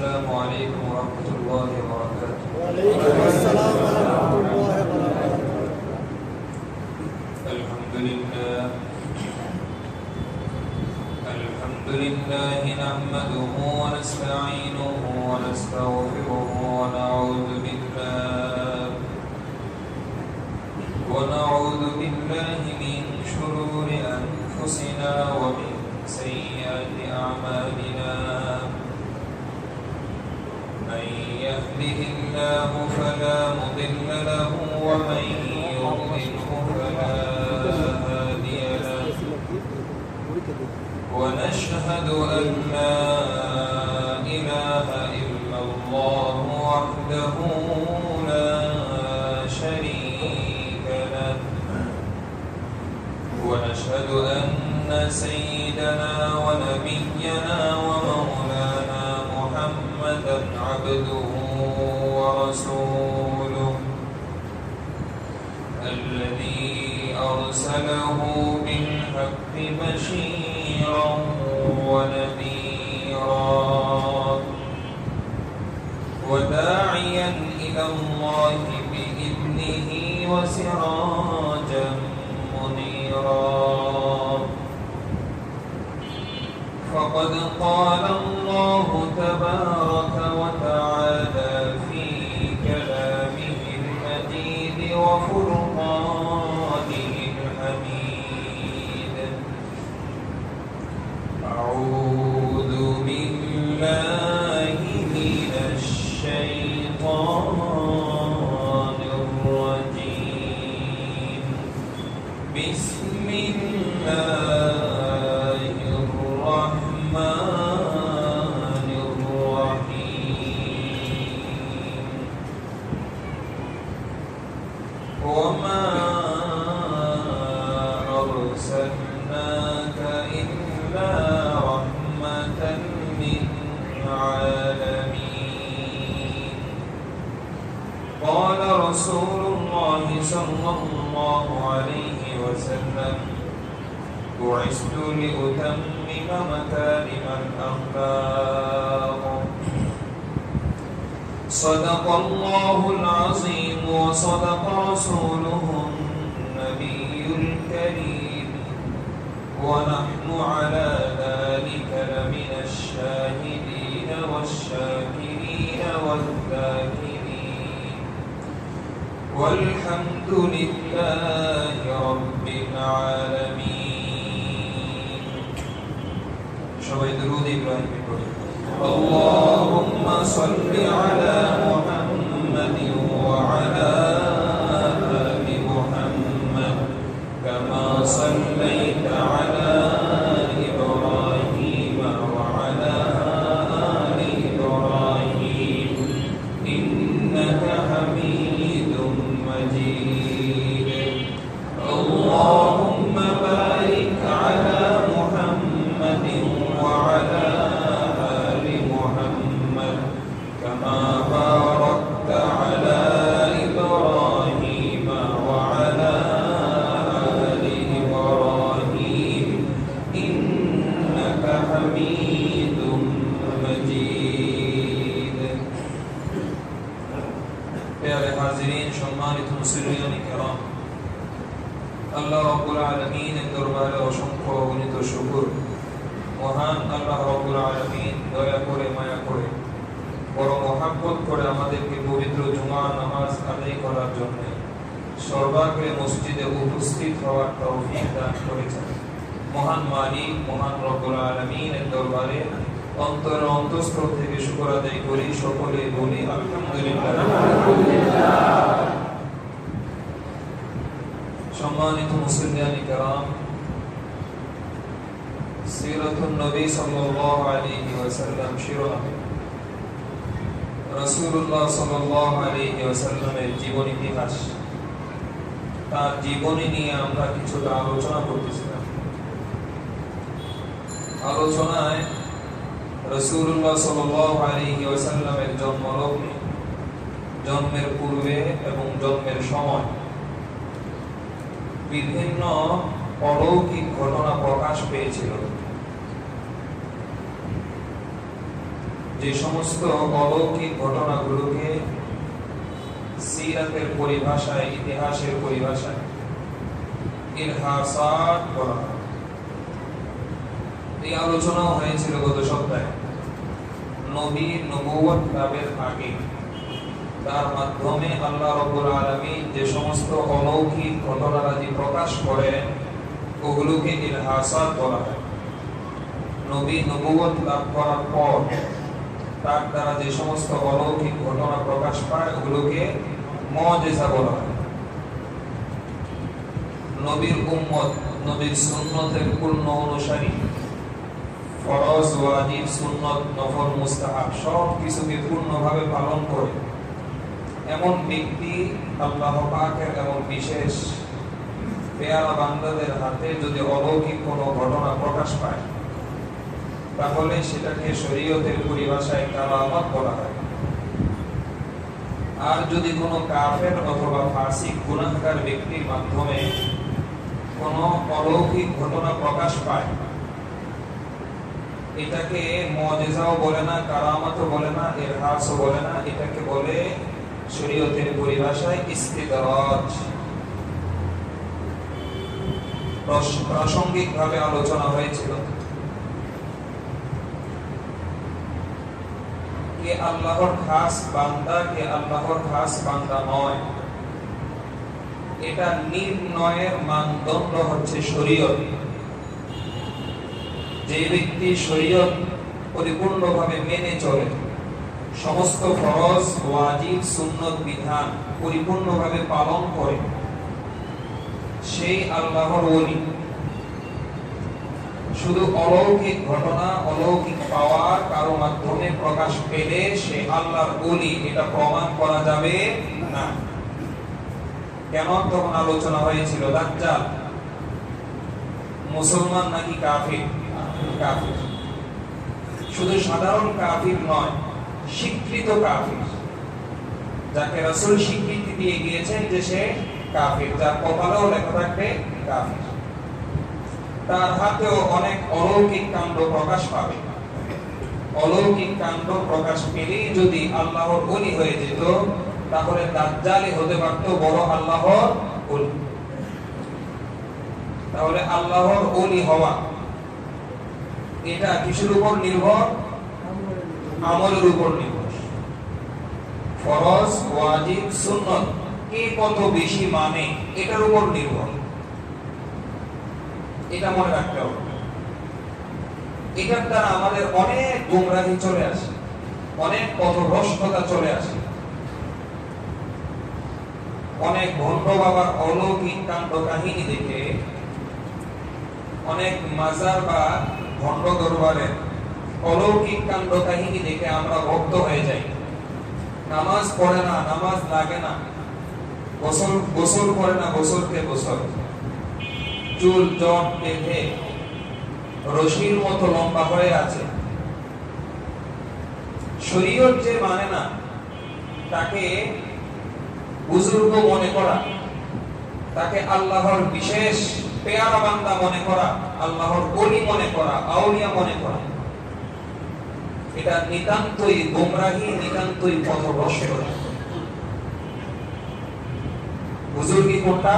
السلام عليكم ورحمة الله وبركاته. وعليكم السلام ورحمة الله وبركاته. الحمد لله نحمده ونستعينه ونستغفره ونعوذ بالله من شرور أنفسنا ومن سيئات أعمالنا. من يهده الله فلا مضل له ومن يضلله فلا هادي له. ونشهد أن لا إله إلا الله وحده لا شريك له. ونشهد أن سيدنا ونبينا ومولانا محمدا عبده ورسوله الذي أرسله بالحق بشيرا ونذيرا وداعيا إلى الله بإذنه وسراجا منيرا. فقد قال الله تبارك وتعالى في كلامه المجيد وفرقانه الحميد: أعوذ بالله من الشيطان الرجيم. بسم الله الرحمن الرحيم. وما أرسلناك إلا رحمة للعالمين. قال رسول الله صلى الله عليه وسلم: بعثت لأتمم مكارم الأخلاق. صدق الله العظيم وصدق رسوله النبي الكريم، ونحن على ذلك لمن الشاهدين والشاكرين والذاكرين، والحمد لله رب العالمين. সবাই দরুদ ইব্রাহিম পড়ি। اللهم صل على محمد وعلى آل محمد كما صليت على إبراهيم وعلى آل إبراهيم إنك حميد مجيد. اللهم بارك على محمد وعلى آل محمد كما باركت على إبراهيم وعلى آل إبراهيم إنك حميد مجيد. প্যারে হাজিরিন, সম্মানিত মুসলিয়ান কিরাম, আল্লাহ রাব্বুল আলামিনের দরবারে অসংখ্য অগণিত শুকর। মহান আল্লাহ রাব্বুল আলামিন দয়া করে, মায়া করে, বড় মহব্বত করে আমাদেরকে পবিত্র জুমা নামাজ আদায় করার জন্য সর্বাগ্রে মসজিদে উপস্থিত হওয়ার তৌফিক দান করেছেন। মহান মালিক মহান রব্বুল আলামিনের দরবারে অন্তরের অন্তঃস্থল থেকে শুকর আদায় করি। সকলে বলি আলহামদুলিল্লাহ। সম্মানিত মুসলিয়ান কিরাম, সিরাতুন নবী সাল্লাল্লাহু আলাইহি ওয়াসাল্লাম শিরোনামে রাসূলুল্লাহ সাল্লাল্লাহু আলাইহি ওয়াসাল্লামের জীবন ইতিহাস, তার জীবনী নিয়ে আমরা কিছুটা আলোচনা করতেছিলাম। আলোচনায় রাসূলুল্লাহ সাল্লাল্লাহু আলাইহি ওয়াসাল্লামের জন্মলগ্নে, জন্মের পূর্বে এবং জন্মের সময় বিভিন্ন অলৌকিক ঘটনা প্রকাশ পেয়েছিল, যে সমস্ত অলৌকিক ঘটনাগুলোকে সিরাতের পরিভাষায়, ইতিহাসের পরিভাষায় ইরহাসাত বলা হয়। এই আলোচনা হয়েছিল গত সপ্তাহে। নবী নবুয়ত লাভের আগে তার মাধ্যমে আল্লাহ রাব্বুল আলামিন যে সমস্ত অলৌকিক ঘটনারাজি প্রকাশ করেন ওগুলোকে ইরহাসাত বলা হয়। নবী নবুয়ত লাভ করার পর তার দ্বারা যে সমস্ত অলৌকিক ঘটনা প্রকাশ পায় ওগুলোকে মুজিজা বলা হয়। নবীর উম্মত, নবীর সুন্নতের পূর্ণ অনুসারী, ফরজ, ওয়াজিব, সুন্নত, নফল, মুস্তাহাব সব কিছুকে পূর্ণভাবে পালন করে এমন ব্যক্তি আল্লাহ পাকের এমন বিশেষ পেয়ারা বান্দাদের হাতে যদি অলৌকিক কোনো ঘটনা প্রকাশ পায় তাহলে সেটাকে শরীয়তের পরিভাষায় কারামাত বলা হয়। আর যদি কোনো কাফের অথবা ফাসিক গুনাহগার ব্যক্তির মাধ্যমে কোনো অলৌকিক ঘটনা প্রকাশ পায় এটাকে মুজিজাও বলে না, কারামাতও বলে না, ইরহাসও বলে না, এটাকে বলে শরীয়তের পরিভাষায় ইস্তিদরাজ। প্রাসঙ্গিকভাবে আলোচনা হয়েছিল কে আল্লাহর খাস বান্দা, কে আল্লাহর খাস বান্দা নয়, এটা নির্ণয়ের মানদণ্ড হচ্ছে শরীয়ত। যে ব্যক্তি শরীয়ত পরিপূর্ণভাবে মেনে চলে, সমস্ত ফরজ, ওয়াজিব, সুন্নত বিধান পরিপূর্ণভাবে পালন করে, সেই আল্লাহর ওলি। শুধু অলৌকিক ঘটনা, অলৌকিক পাওয়ার কারো মাধ্যমে প্রকাশ পেলে সে আল্লাহর ওলি এটা প্রমাণ করা যাবে না। কেন? তখন আলোচনা হয়েছিল দাজ্জাল মুসলমান নাকি কাফির? কাফির। শুধু সাধারণ কাফির নয়, স্বীকৃত কাফির, যাকে রাসূল স্বীকৃতি দিয়ে গিয়েছেন যে সে কাফির, যার কপালেও লেখা থাকবে কাফির। তার হাতেও অনেক অলৌকিক কাণ্ড প্রকাশ পাবে। অলৌকিক কাণ্ড প্রকাশ পেলেই যদি আল্লাহর ওলি হয়ে যেত তাহলে দাজ্জালই হতে পারত বড় আল্লাহর ওলি। তাহলে আল্লাহর ওলি হওয়া এটা কিসের উপর নির্ভর? আমলের উপর নির্ভর। ফরজ, ওয়াজিব, সুন্নত কে কত বেশি মানে এটার উপর নির্ভর। এটা মনে রাখতে হবে। এটার দ্বারা আমাদের অনেক গুমরাহি চলে আসে, অনেক পথভ্রষ্টতা চলে আসে, অনেক ভণ্ড বাবার অলৌকিক কাণ্ড কাহিনী দেখে, অনেক মাজার বা ভণ্ড দরবারের অলৌকিক কাণ্ড কাহিনী দেখে আমরা ভক্ত হয়ে যাই। নামাজ পড়ে না, নামাজ লাগে না, গোসল করে না, গোসলকে গোসল, চুল জট বেঁধে রশির মতো লম্বা হয়ে আছে। শরীয়ত যে মানে না তাকে বুজুর্গ মনে করা, তাকে আল্লাহর বিশেষ পেয়ারা বান্দা মনে করা, আল্লাহর ওলি মনে করা, আউলিয়া মনে করা, এটা নিতান্তই গোমরাহি, নিতান্তই পথভ্রষ্টতা। বুজুর্গি কোনটা?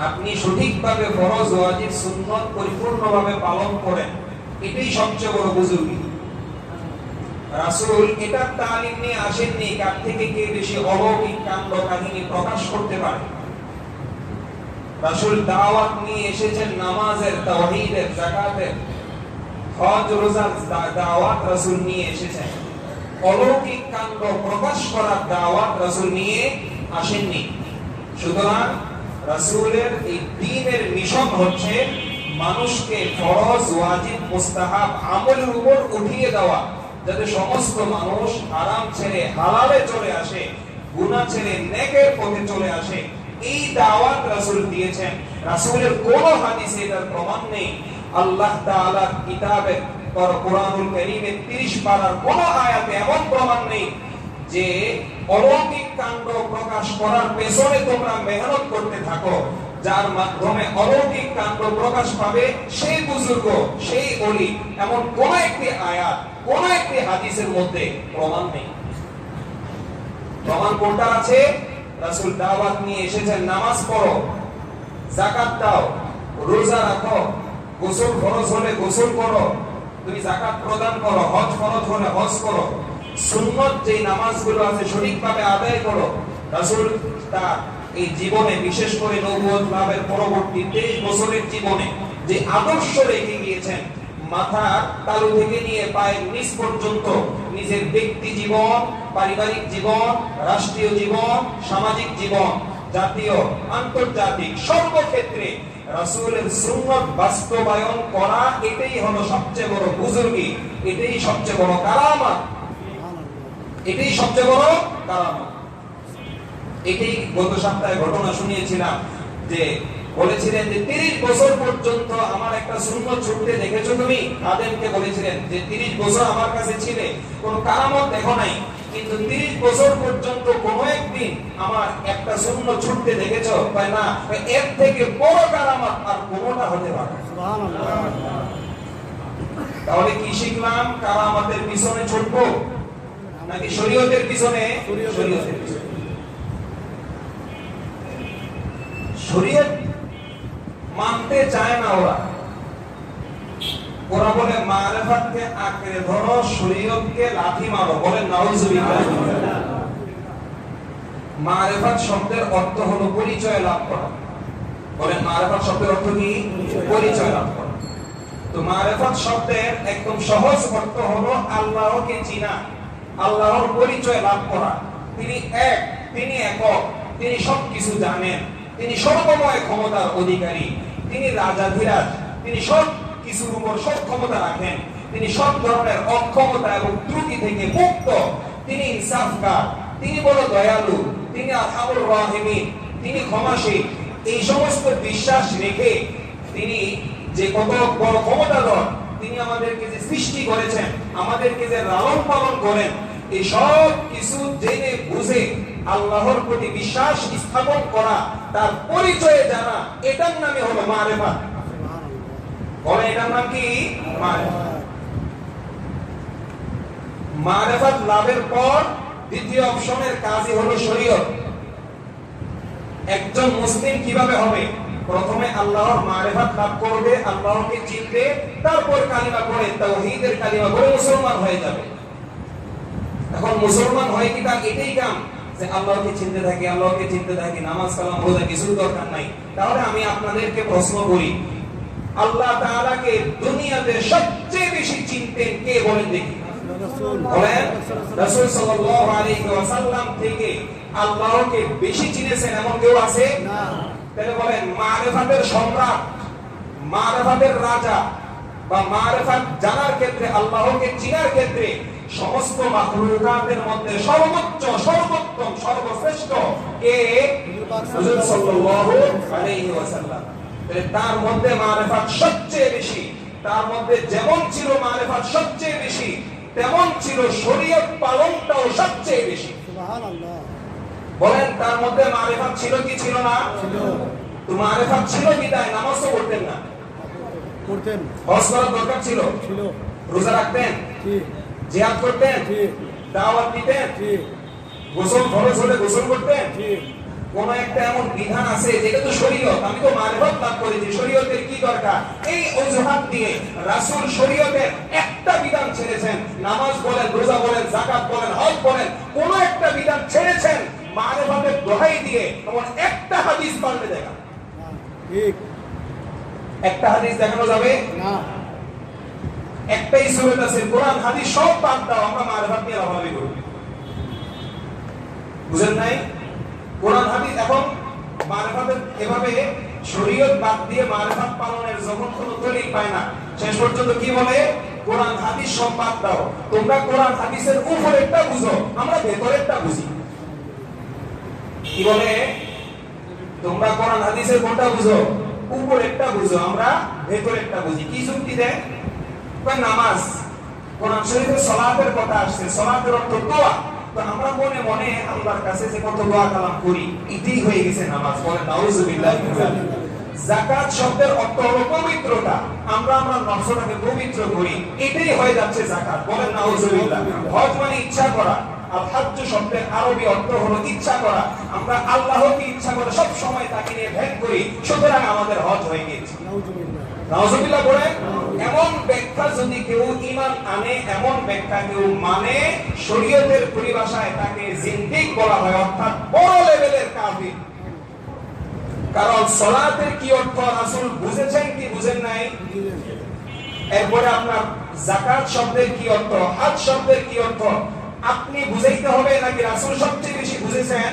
আপনি সঠিকভাবে ফরজ, ওয়াজিব, সুন্নত পরিপূর্ণভাবে পালন করেন, এটাই সবচেয়ে বড় বুজুর্গি। রাসূল এটা তালিম নিয়ে আসেননি কার থেকে কে বেশি অলৌকিক কাণ্ড কাহিনী প্রকাশ করতে পারে। রাসূল দাওয়াত নিয়ে এসেছেন নামাজের, তাওহীদের, যাকাতের, হজ, রোজার দাওয়াত রাসূল নিয়ে এসেছেন। অলৌকিক কাণ্ড প্রকাশ করার দাওয়াত রাসূল নিয়ে আসেননি। সুতরাং রাসূলের এই দ্বীনের মিশন হচ্ছে মানুষকে ফরজ, ওয়াজিব, মুস্তাহাব আমলের উপর উঠিয়ে দেওয়া, যাতে সমস্ত মানুষ হারাম ছেড়ে হালালে চলে আসে, গুনাহ ছেড়ে নেকের পথে চলে আসে। এই দাওয়াত রাসূল দিয়েছেন। রাসূলের কোন হাদিসে এর প্রমাণ নেই। আল্লাহ তাআলার কিতাবে কোরআনুল কারীমের 30 পারার কোন আয়াতে এমন প্রমাণ নেই যে অলৌকিক কাণ্ড প্রকাশ করার পেছনে তোমরা মেহনত করতে থাকো, যার মাধ্যমে অলৌকিক কাণ্ড প্রকাশ পাবে, সেই বুজুর্গ, সেই ওলি, এমন কোন একটি আয়াত, কোন একটি হাদিসের মধ্যে প্রমাণ নেই। প্রমাণ কোনটা আছে? রাসূল দাওয়াত নিয়ে এসেছেন, নামাজ পড়ো, যাকাত দাও, রোজা রাখো, গোসল ফরজ হলে গোসল করো, তুমি যাকাত প্রদান করো, হজ ফরজ হলে হজ করো, সুন্নত যে নামাজগুলো আছে সঠিকভাবে আদায় করো। রাসূল তার এই জীবনে, বিশেষ করে নবুয়ত লাভের পরবর্তী 23 বছরের জীবনে যে আদর্শ রেখে গিয়েছেন, মাথা তালু থেকে নিয়ে পায়ের নিচ পর্যন্ত নিজের ব্যক্তি জীবন, পারিবারিক জীবন, রাষ্ট্রীয় জীবন, সামাজিক জীবন, জাতীয় আন্তর্জাতিক সর্বক্ষেত্রে রাসূলের সুন্নাত বাস্তবায়ন করা, এটাই হলো সবচেয়ে বড় বুজুর্গি, এটাই সবচেয়ে বড় কারামাত, এটাই সবচেয়ে বড় কারামাত। এটাই গত সপ্তাহে ঘটনা শুনিয়েছিলাম যে বলেছিলেন যে 30 বছর পর্যন্ত আমার একটা সুন্নাত ছুটতে দেখেছো তুমি? আদেমকে বলেছিলেন যে 30 বছর আমার কাছে ছিলে, কোনো কারামত দেখো নাই, কিন্তু 30 বছর পর্যন্ত কোনো একদিন আমার একটা সুন্নাত ছুটতে দেখেছো? তাই না, এর থেকে বড় কারামত আর কোনটা হতে পারে? সুবহানাল্লাহ। তাহলে কি শিখলাম? কারামতের পিছনে ছুটবো নাকি শরীয়তের পিছনে? শরীয়তের পিছনে। শরীয়ত মানতে চায় না ওরা বলে মারেফাতকে আঁকড়ে ধরো, শরীয়তকে লাঠি মারো। বলেন নাউজুবিল্লাহ। মারেফাত শব্দের অর্থ হলো পরিচয় লাভ করা। বলেন মারেফাত শব্দের অর্থ কি? পরিচয় লাভ করা। তো মারেফাত শব্দের একদম সহজ অর্থ হলো আল্লাহকে চিনা, আল্লাহর পরিচয় লাভ করা। তিনি এক, তিনি একক, তিনি সবকিছু জানেন, তিনি সর্বময় ক্ষমতার অধিকারী, তিনি রাজাধিরাজ, তিনি সব কিছুর উপর সব ক্ষমতা রাখেন, তিনি সব ধরনের অক্ষমতা এবং ত্রুটি থেকে মুক্ত, তিনি ইনসাফকার, তিনি বড় দয়ালু, তিনি আরহামুর রাহিমিন, তিনি ক্ষমাশীল। এই সমস্ত বিশ্বাস রেখে তিনি যে কত বড় ক্ষমতাধর, তিনি আমাদেরকে যে সৃষ্টি করেছেন, আমাদেরকে যে লালন পালন করেন, এই সব কিছু জেনে বুঝে আল্লাহর প্রতি বিশ্বাস স্থাপন করা, তার পরিচয় জানা, এটার নামই হলো মারেফাত। বলে এটার নাম কি? মারেফাত। মারেফাত লাভের পর দ্বিতীয় অপশনের কাজই হলো শরীয়ত। একজন মুসলিম কিভাবে হবে? প্রথমে আল্লাহর মারেফাত লাভ করবে, আল্লাহকে চিনবে, তারপর কালিমা পড়ে, তাওহীদের কালিমা পড়ে মুসলমান হয়ে যাবে। এখন মুসলমান হয় কি তার এটাই কাম যে আল্লাহকে চিনতে থাকি, আল্লাহকে চিনতে থাকি, নামাজ কালাম রোজা কিছু দরকার নাই? তাহলে আমি আপনাদেরকে প্রশ্ন করি, আল্লাহ তাআলাকে দুনিয়াতে সবচেয়ে বেশি চিনতেন কে? বলেন দেখি। বলেন রাসূল সাল্লাল্লাহু আলাইহি ওয়াসাল্লাম থেকে আল্লাহকে বেশি চিনেছেন এমন কেউ আছে? না। তাহলে বলেন মারেফাতের সম্রাট, মারেফাতের রাজা বা মারেফাত জানার ক্ষেত্রে, আল্লাহকে চিনার ক্ষেত্রে সমস্ত মাখলুকাতের মধ্যে সর্বোচ্চ, সর্বোত্তম, সর্বশ্রেষ্ঠ কে? রাসূল সাল্লাল্লাহু আলাইহি ওয়াসাল্লাম। তার মধ্যে মারেফাত সবচেয়ে বেশি, তার মধ্যে যেমন ছিল মারেফাত সবচেয়ে বেশি, তেমন ছিল শরীয়ত পালনটাও সবচেয়ে বেশি। সুবহানাল্লাহ। বলেন তার মধ্যে মারেফাত ছিল কি ছিল না? ছিল। তো মারেফাত ছিল বিদায় নামাজও পড়তেন না? পড়তেন। হজ করার দরকার ছিল? ছিল। রোজা রাখতেন? ঠিক। জিহাদ করতেন? ঠিক। দাওয়াত দিতেন? ঠিক। গোসল ফরজ হলে গোসল করতেন? ঠিক। কোন একটা এমন বিধান আছে যেটা তো শরীয়ত, আমি তো মারেফাত লাভ করেছি, শরীয়তের কি দরকার? এই অজুহাত দিয়ে রাসূল শরীয়তের একটা বিধান ছেড়েছেন, নামাজ বলেন, রোজা বলেন, যাকাত বলেন, হজ বলেন, কোন একটা বিধান ছেড়েছেন মারেফাতের দোহাই দিয়ে। এমন একটা হাদিস পারলে দেখা? ঠিক। একটা হাদিস দেখানো যাবে না। একটাই সুন্নাত আছে, কোরআন হাদিস সব বাদ দাও, আমরা মারেফাত নিয়ে লাভালাভি করব। বুঝেন নাই? কোরআন হাদিস এখন মারেফাতের এভাবে শরীয়ত বাদ দিয়ে মারেফাত পালনের যখন কোনো দলিল পায় না, শেষ পর্যন্ত কি বলে? কোরআন হাদিস সব বাদ দাও, তোমরা কোরআন হাদিসের উপরেরটা বুঝো, আমরা ভেতরেরটা বুঝি। কি বলে? তোমরা কোরআন হাদিসের কোনটা বুঝো? উপরেরটা বুঝো, আমরা ভেতরেরটা বুঝি। কি যুক্তি দেয়? নামাজ, কোরআন শরীফে সালাতের কথা আসছে, সালাতের অর্থ দোয়া, তো আমরা মনে মনে আল্লাহর কাছে যে কত দোয়া কালাম করি, এটাই হয়ে গেছে নামাজ। বলেন নাউজুবিল্লাহ। যাকাত শব্দের অর্থ হলো পবিত্রতা। আমরা আমরা নফসটাকে পবিত্র করি, এটাই হয়ে যাচ্ছে যাকাত। বলেন নাউজুবিল্লাহ। হজ মানে ইচ্ছা করা। আর হজ্জ শব্দের আরবি অর্থ হলো ইচ্ছা করা। আমরা আল্লাহকে ইচ্ছা করে সব সময় তাকে নিয়ে ধ্যান করি, সুতরাং আমাদের হজ হয়ে গেছে। নাউজুবিল্লাহ বলেন। এমন ব্যাখ্যা যদি কেউ ঈমান আনে, এমন ব্যাখ্যা কেউ মানে, শরীয়তের পরিভাষায় তাকে জিন্দিক বলা হয়, অর্থাৎ বড় লেভেলের কাফির। কারণ সালাতের কি অর্থ রাসূল বুঝেছেন কি বুঝেন নাই? এরপরে আপনার যাকাত শব্দের কি অর্থ, হজ শব্দের কি অর্থ আপনি বুঝাইতে হবে নাকি রাসূল সবচেয়ে বেশি বুঝেছেন?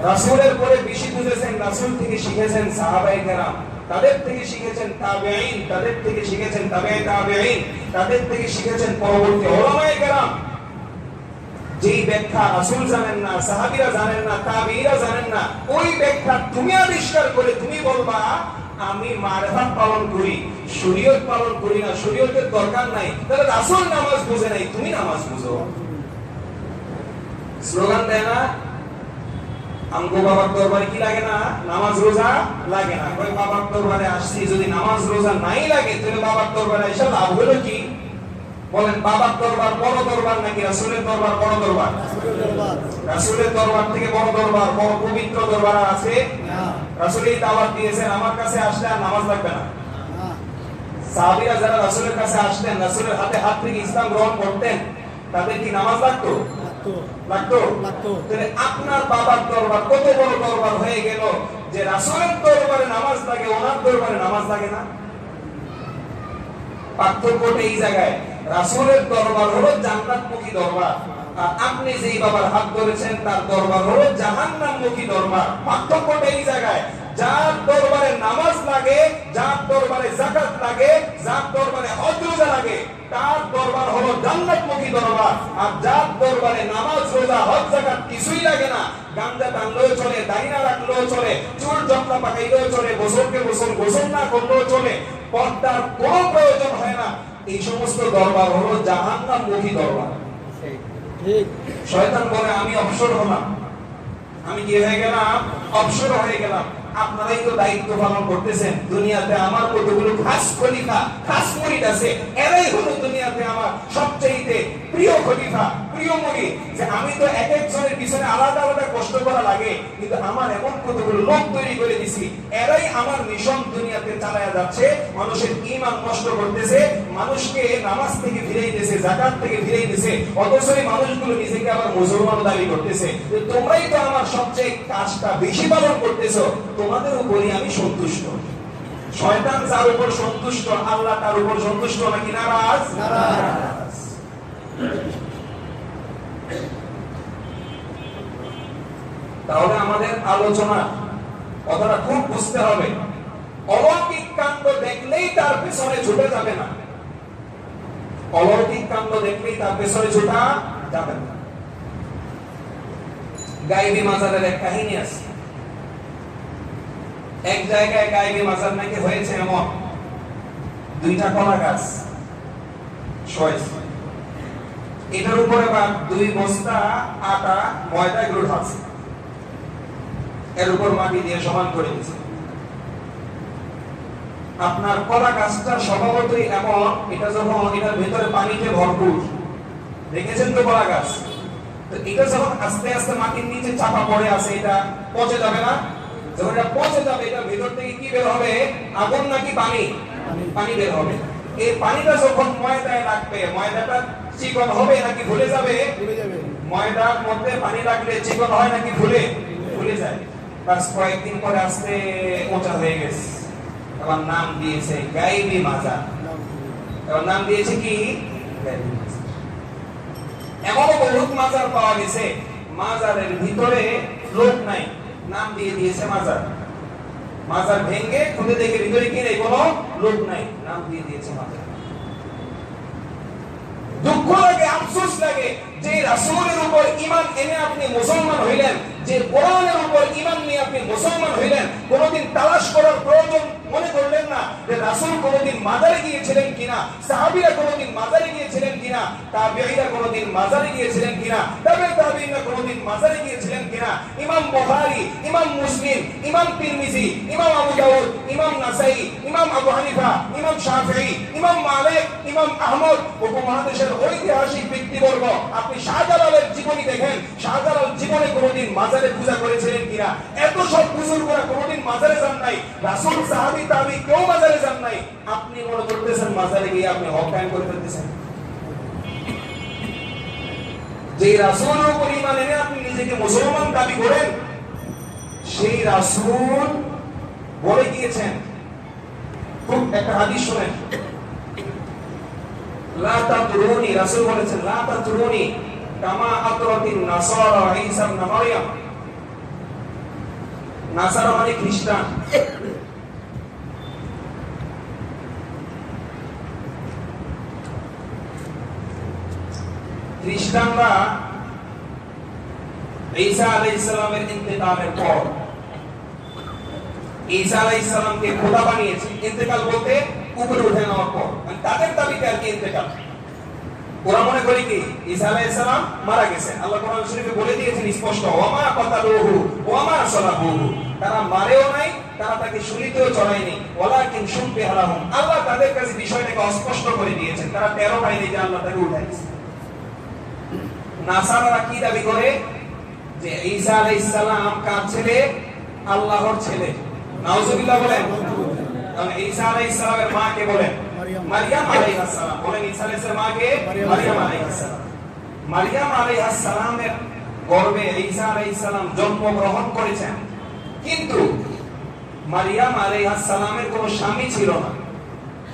রাসূলের পরে বেশি বুঝেছেন, রাসূল থেকে শিখেছেন সাহাবায়ে কেরাম, তাদের থেকে শিখেছেন তাবেঈন, তাদের থেকে শিখেছেন তাবেঈ তাবেঈন, তাদের থেকে শিখেছেন পরবর্তী উলামায়ে কেরাম। যেই ব্যাখ্যা রাসূল জানেন না, সাহাবীরা জানেন না, তাবেঈরা জানেন না, ওই ব্যাখ্যা তুমি আবিষ্কার করে তুমি বলবা আমি মারফাত পালন করি, শরীয়ত পালন করি না, শরীয়তের দরকার নাই। তাহলে রাসূল নামাজ বুঝে নাই, তুমি নামাজ বুঝো। স্লোগান দেয় না, আমগো বাবার দরবারে কি লাগে না? নামাজ রোজা লাগে না। কই বাবার দরবারে আসছি, যদি নামাজ রোজা নাই লাগে তাহলে বাবার দরবারে এসে লাভ হলো কি? বলেন, বাবার দরবার বড় দরবার নাকি রাসূলের দরবার বড় দরবার? রাসূলের দরবার থেকে বড় দরবার, বড় পবিত্র দরবার আছে না। রাসূলই দাওয়াত দিয়েছেন আমার কাছে আসলে আর নামাজ লাগবে না। সাহাবীরা যারা রাসূলের কাছে আসতেন, রাসূলের হাতে হাত রেখে ইসলাম গ্রহণ করতেন, তাদের কি নামাজ লাগতো? লাগতো। তাহলে আপনার বাবার দরবার কত বড় দরবার হয়ে গেল যে রাসূলের দরবারে নামাজ লাগে, ওনার দরবারে নামাজ লাগে না। পার্থক্যটা এই জায়গায়, রাসূলের দরবার হলো জান্নাতমুখী দরবার, আর আপনি যেই বাবার হাত ধরেছেন তার দরবার হলো জাহান্নামমুখী দরবার। পার্থক্যটা এই জায়গায়, যার দরবারে নামাজ লাগে, যার দরবারে যাকাত লাগে, যার দরবারে হজ রোজা লাগে, তার দরবার হলো জান্নাতমুখী দরবার। আর যার দরবারে নামাজ রোজা হজ যাকাত কিছুই লাগে না, গাঞ্জা টানলেও চলে, দাড়ি না রাখলেও চলে, চুল জটলা পাকাইলেও চলে, গোসলকে গোসল না করলেও চলে, পর্দার কোনো প্রয়োজন হয় না, এই সমস্ত দরবার হলো জাহান্নামমুখী দরবার। শয়তান বলে আমি অবসর হলাম, আমি কি হয়ে গেলাম? অবসর হয়ে গেলাম। আপনারাই তো দায়িত্ব পালন করতেছেন। দুনিয়াতে আমার কতগুলো খাস খলিফা, খাস মুরিদ আছে, এরাই হলো দুনিয়াতে আমার সবচেয়ে প্রিয় খলিফা, প্রিয় মুরিদ। যে আমি তো এক একজনের পিছনে আলাদা আলাদা কষ্ট করা লাগে, কিন্তু আমার এমন কতগুলো লোক তৈরি করে দিছি, এরাই আমার মিশন দুনিয়াতে চালায়া যাচ্ছে, মানুষের ঈমান নষ্ট করতেছে, মানুষকে নামাজ থেকে ফিরাইতেছে, যাকাত থেকে ফিরাইতেছে, অথচ এই মানুষগুলো নিজেকে আবার মুসলমান দাবি করতেছে। তোমরাই তো আমার সবচেয়ে কাজটা বেশি পালন করতেছো, তোমাদের উপরই আমি সন্তুষ্ট। শয়তান যার উপর সন্তুষ্ট, আল্লাহ তার উপর সন্তুষ্ট নাকি নারাজ? নারাজ। তাহলে আমাদের আলোচনা কথাটা খুব বুঝতে হবে। অলৌকিক কাণ্ড দেখলেই তার পেছনে ছুটে যাবে না, অলৌকিক কাণ্ড দেখলেই তার পেছনে ছুটা যাবে না। গায়েবী মাজারের এক কাহিনী আছে। এক জায়গায় গায়েবী মাজার নাকি হয়েছে এমন, দুইটা কলা গাছ এটার উপরে বা 2 বস্তা আটা ময়দা এগুলো ঢালছে, এর উপর মাটি দিয়ে সমান করে দিয়েছে। আপনার কলা গাছটা স্বভাবতই এমন, এটা যখন এটার ভেতরে পানিতে ভরপুর, দেখেছেন তো কলা গাছ, তো এটা যখন আস্তে আস্তে মাটির নিচে চাপা পড়ে আছে, এটা পচে যাবে না? যখন এটা পচে যাবে, এটা ভেতর থেকে কি বের হবে? আগুন নাকি পানি? পানি বের হবে। এই পানিটা যখন ময়দায় লাগবে, ময়দাটা চিকন হবে নাকি ফুলে যাবে? ময়দার মধ্যে পানি লাগলে চিকন হয় নাকি ফুলে যায়। বাস কয়েকদিন পরে আস্তে মোটা হয়ে গেছে, এবার নাম দিয়েছে গায়েবী মাজার। এবার নাম দিয়েছে কি? গায়েবী মাজার। এমনও বহুত মাজার পাওয়া গেছে, মাজারের ভিতরে লোক নাই, নাম দিয়ে দিয়েছে মাজার। মাজার ভেঙে খুঁজে দেখে ভিতরে কি নেই, কোনো লোক নাই, নাম দিয়ে দিয়েছে মাজার। দুঃখ লাগে, আফসোস লাগে যে রাসূলের উপর ঈমান এনে আপনি মুসলমান হইলেন, যে কোরআনের উপর ঈমান নিয়ে আপনি মুসলমান হইলেন, কোনদিন তালাশ করার প্রয়োজন মনে করলেন না যে রাসূল কোনদিন মাজারে গিয়েছিলেন কিনা, সাহাবীরা কোনদিন মাজারে গিয়েছিলেন কিনা। কিনা, তাবেঈরা কোনদিন মাজারে গিয়েছিলেন কিনা, তাবেঈরা কোনদিন মাজারে গিয়েছিলেন কিনা, ইমাম বুখারী, ইমাম মুসলিম, ইমাম তিরমিজি, ইমাম আবু দাউদ, ইমাম নাসাই, ইমাম আবু হানিফা, ইমাম শাফিঈ, ইমাম মালিক, ইমাম আহমদ, উপমহাদেশের ঐতিহাসিক ব্যক্তিবর্গ, আপনি শাহজালালের জীবনী দেখেন, শাহজালাল জীবনে কোনদিন মাজারে পূজা করেছিলেন কিনা? এত সব বুজুর্গরা কোনদিন মাজারে যান নাই, রাসূল, সাহাবী, তাবী কেউ মাজারে যান নাই। আপনি মনে করতেছেন মাজারে গিয়ে আপনি হক কায়েম করে ফেলতেছেন? যে রাসূলের উপর ঈমান এনে আপনি নিজেকে মুসলমান দাবি করেন, সেই রাসূল বলে গিয়েছেন, খুব একটা হাদিস শুনেন, লা তাতরুনি, রাসূল বলেছেন লা তাতরুনি কামা আতরাতিন নাসারা ঈসা ইবনে মারইয়াম। নাসারা মানে খ্রিস্টান। খ্রিস্টানরা ঈসা আলাইহিস সালামের ইন্তেকালের পর ঈসা আলাইহিস সালামকে খোদা বানিয়েছে। ইন্তেকাল বলতে উপরে উঠে নেওয়ার পর, মানে তাদের দাবিতে আর কি ইন্তেকাল। ওরা মনে করে কি ঈসা আলাইহিস সালাম মারা গেছেন। আল্লাহ কোরআন শরীফে বলে দিয়েছেন স্পষ্ট, ওয়ামা কাতালুহু ওয়ামা সালাবুহু, তারা মারেও নাই, তারা তাকে শূলিতেও চড়ায়নি, ওয়ালাকিন শুববিহা লাহুম, আল্লাহ তাদের কাছে বিষয়টাকে অস্পষ্ট করে দিয়েছেন। তারা টেরও পায়নি যে আল্লাহ তাকে উঠাইছে। নাসারারা কি দাবি করে যে ঈসা আলাইহিস সালাম কার ছেলে? আল্লাহর ছেলে। নাউজুবিল্লাহ বলেন। কারণ ঈসা আলাইহিস সালামের মা কে বলেন? মারইয়াম আলাইহিস সালাম। বলেন ঈসা আলাইহিস সালাম কে? মারইয়াম আলাইহিস সালাম। মারইয়াম আলাইহিস সালামের গর্ভে ঈসা আলাইহিস সালাম জন্মগ্রহণ করেছেন, কিন্তু মারইয়াম আলাইহিস সালামের কোনো স্বামী ছিল না।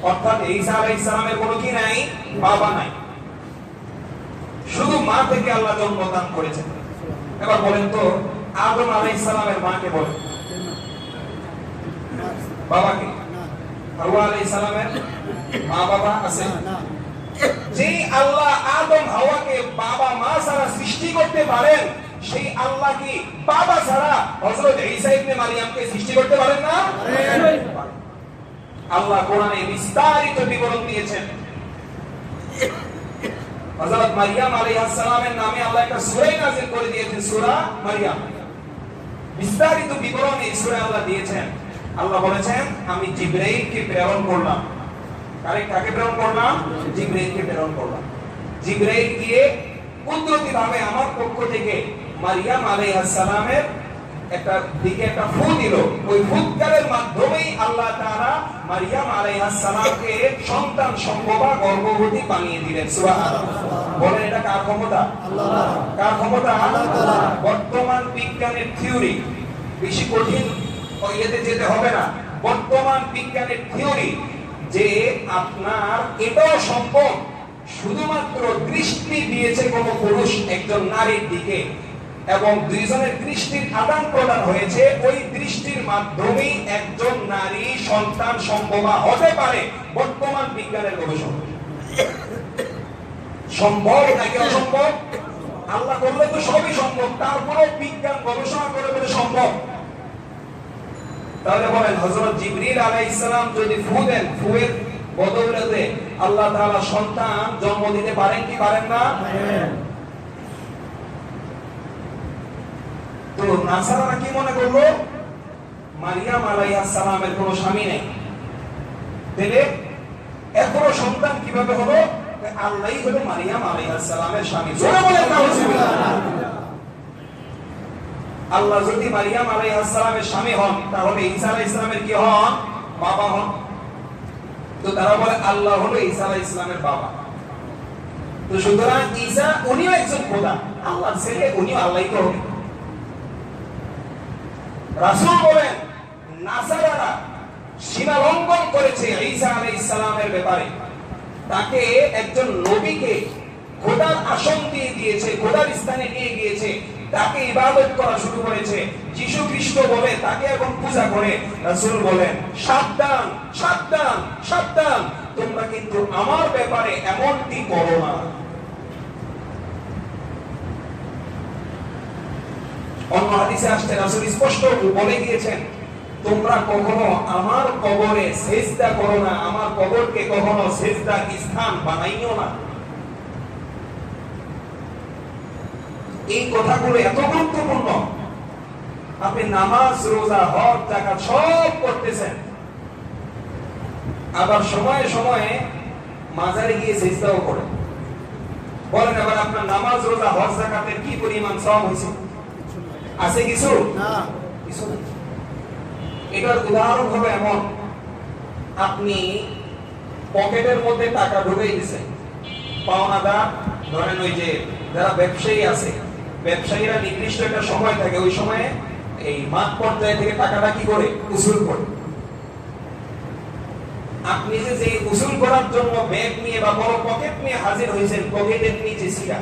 অর্থাৎ ঈসা আলাইহিস সালামের কোনো কি নাই? বাবা নাই। শুধু মা থেকে আল্লাহ জন্মদান করেছেন। এবার বলেন তো আদম আলাইহিস সালামের মা কে বলেন? বাবা কে? হাওয়া আলাইহিস সালামের মা বাবা আছে? যেই আল্লাহ আদম হাওয়াকে বাবা মা ছাড়া সৃষ্টি করতে পারেন, সেই আল্লাহ কি বাবা ছাড়া হযরত ঈসা ইবনে মারইয়ামকে সৃষ্টি করতে পারেন না? আল্লাহ কোরআনে বিস্তারিত বিবরণ দিয়েছেন। হযরত মারইয়াম আলাইহিস সালামের নামে আল্লাহ একটা সূরা নাযিল করে দিয়েছেন, সূরা মারইয়াম। বিস্তারিত বিবরণ এই সূরায় আল্লাহ দিয়েছেন। আল্লাহ বলেছেন, আমি জিবরাইলকে প্রেরণ করলাম। কাকে প্রেরণ করলাম? জিবরাইলকে প্রেরণ করলাম। জিবরাইল গিয়ে কুদরতিভাবে আমার পক্ষ থেকে মারইয়াম আলাইহিস সালামের একটা দিকে একটা ফু দিল। ওই ফুৎকারের মাধ্যমেই আল্লাহ তাআলা মারইয়াম আলাইহিস সালামকে সন্তান সম্ভবা গর্ভবতী বানিয়ে দিলেন। সুবহানাল্লাহ। বলেন এটা কার ক্ষমতা? আল্লাহর। কার ক্ষমতা? আল্লাহর। বর্তমান বিজ্ঞানের থিওরি, বেশি কঠিন ইয়েতে যেতে হবে না। বর্তমান বিজ্ঞানের থিওরি যে আপনার এটাও সম্ভব, শুধুমাত্র দৃষ্টি দিয়েছে কোন পুরুষ একজন নারীর দিকে এবং দুইজনের দৃষ্টির আদান প্রদান হয়েছে, ওই দৃষ্টির মাধ্যমেই একজন নারী সন্তান সম্ভবা হতে পারে। বর্তমান বিজ্ঞানের গবেষণা সম্ভব নাকি অসম্ভব? আল্লাহ করলে তো সবই সম্ভব, তারপরেও বিজ্ঞান গবেষণা করে বলে সম্ভব। তাহলে বলেন হযরত জিবরিল আলাইহিস সালাম যদি ফু দেন, ফুয়ের বদৌলতে আল্লাহ তাআলা সন্তান জন্ম দিতে পারেন কি পারেন না? তো নাসারারা কি মনে করলো? মারইয়াম আলাইহিস সালামের কোনো স্বামী নেই, তাহলে এখনো সন্তান কিভাবে হলো? আল্লাহই হলো মারইয়াম আলাইহিস সালামের স্বামী। জোরে বলেন নাউজুবিল্লাহ। আল্লাহ যদি মারইয়াম আলাইহিস সালামের স্বামী হন, তাহলে ঈসা আলাইহিস সালামের কি হন? বাবা হন। তো তারা বলে আল্লাহ হলো ঈসা আলাইহিস সালামের বাবা। তো সুতরাং ঈসা উনিও একজন খোদা, আল্লাহর ছেলে, উনিও আল্লাহই তো হবে। রাসূল বলেন নাসারারা সীমা লঙ্ঘন করেছে ঈসা আলাইহিস সালামের ব্যাপারে। তাকে একজন নবীকে খোদার আসন দিয়ে দিয়েছে, খোদার স্থানে নিয়ে গিয়েছে, তাকে ইবাদত করা শুরু করেছে। যীশু খ্রিস্ট বলে তাকে এখন পূজা করে। রাসূল বলেন সাবধান সাবধান সাবধান, তোমরা কিন্তু আমার ব্যাপারে এমনটি করো না। অন্য হাদিসে আসছে রাসূল স্পষ্ট বলে দিয়েছেন, তোমরা কখনো আমার কবরে সিজদা করো না, আমার কবরকে কখনো সিজদার স্থান বানাইও না। এই কথাগুলো এত গুরুত্বপূর্ণ। আপনি নামাজ, রোজা, হজ, যাকাত সব করতেছেন, আবার সময়ে সময়ে মাজারে গিয়ে সিজদাও করেন। বলেন এবার আপনার নামাজ, রোজা, হজ, যাকাতের কি পরিমাণ সওয়াব হয়েছে? আছে কিছু? না। কিছু না। এটার উদাহরণ হলো এমন, আপনি পকেটের মধ্যে টাকা ঢুকাই দিয়েছেন, পাওনাদার ধরেন ওই যে যারা ব্যবসায়ী আছে, ব্যবসায়ীরা নির্দিষ্ট একটা সময় থাকে, ওই সময়ে এই মাঠ পর্যায়ে থেকে টাকাটা কি করে উসুল করে। আপনি যে উসুল করার জন্য ব্যাগ নিয়ে বা বড় পকেট নিয়ে হাজির হয়েছেন, পকেটের নিচে সিরা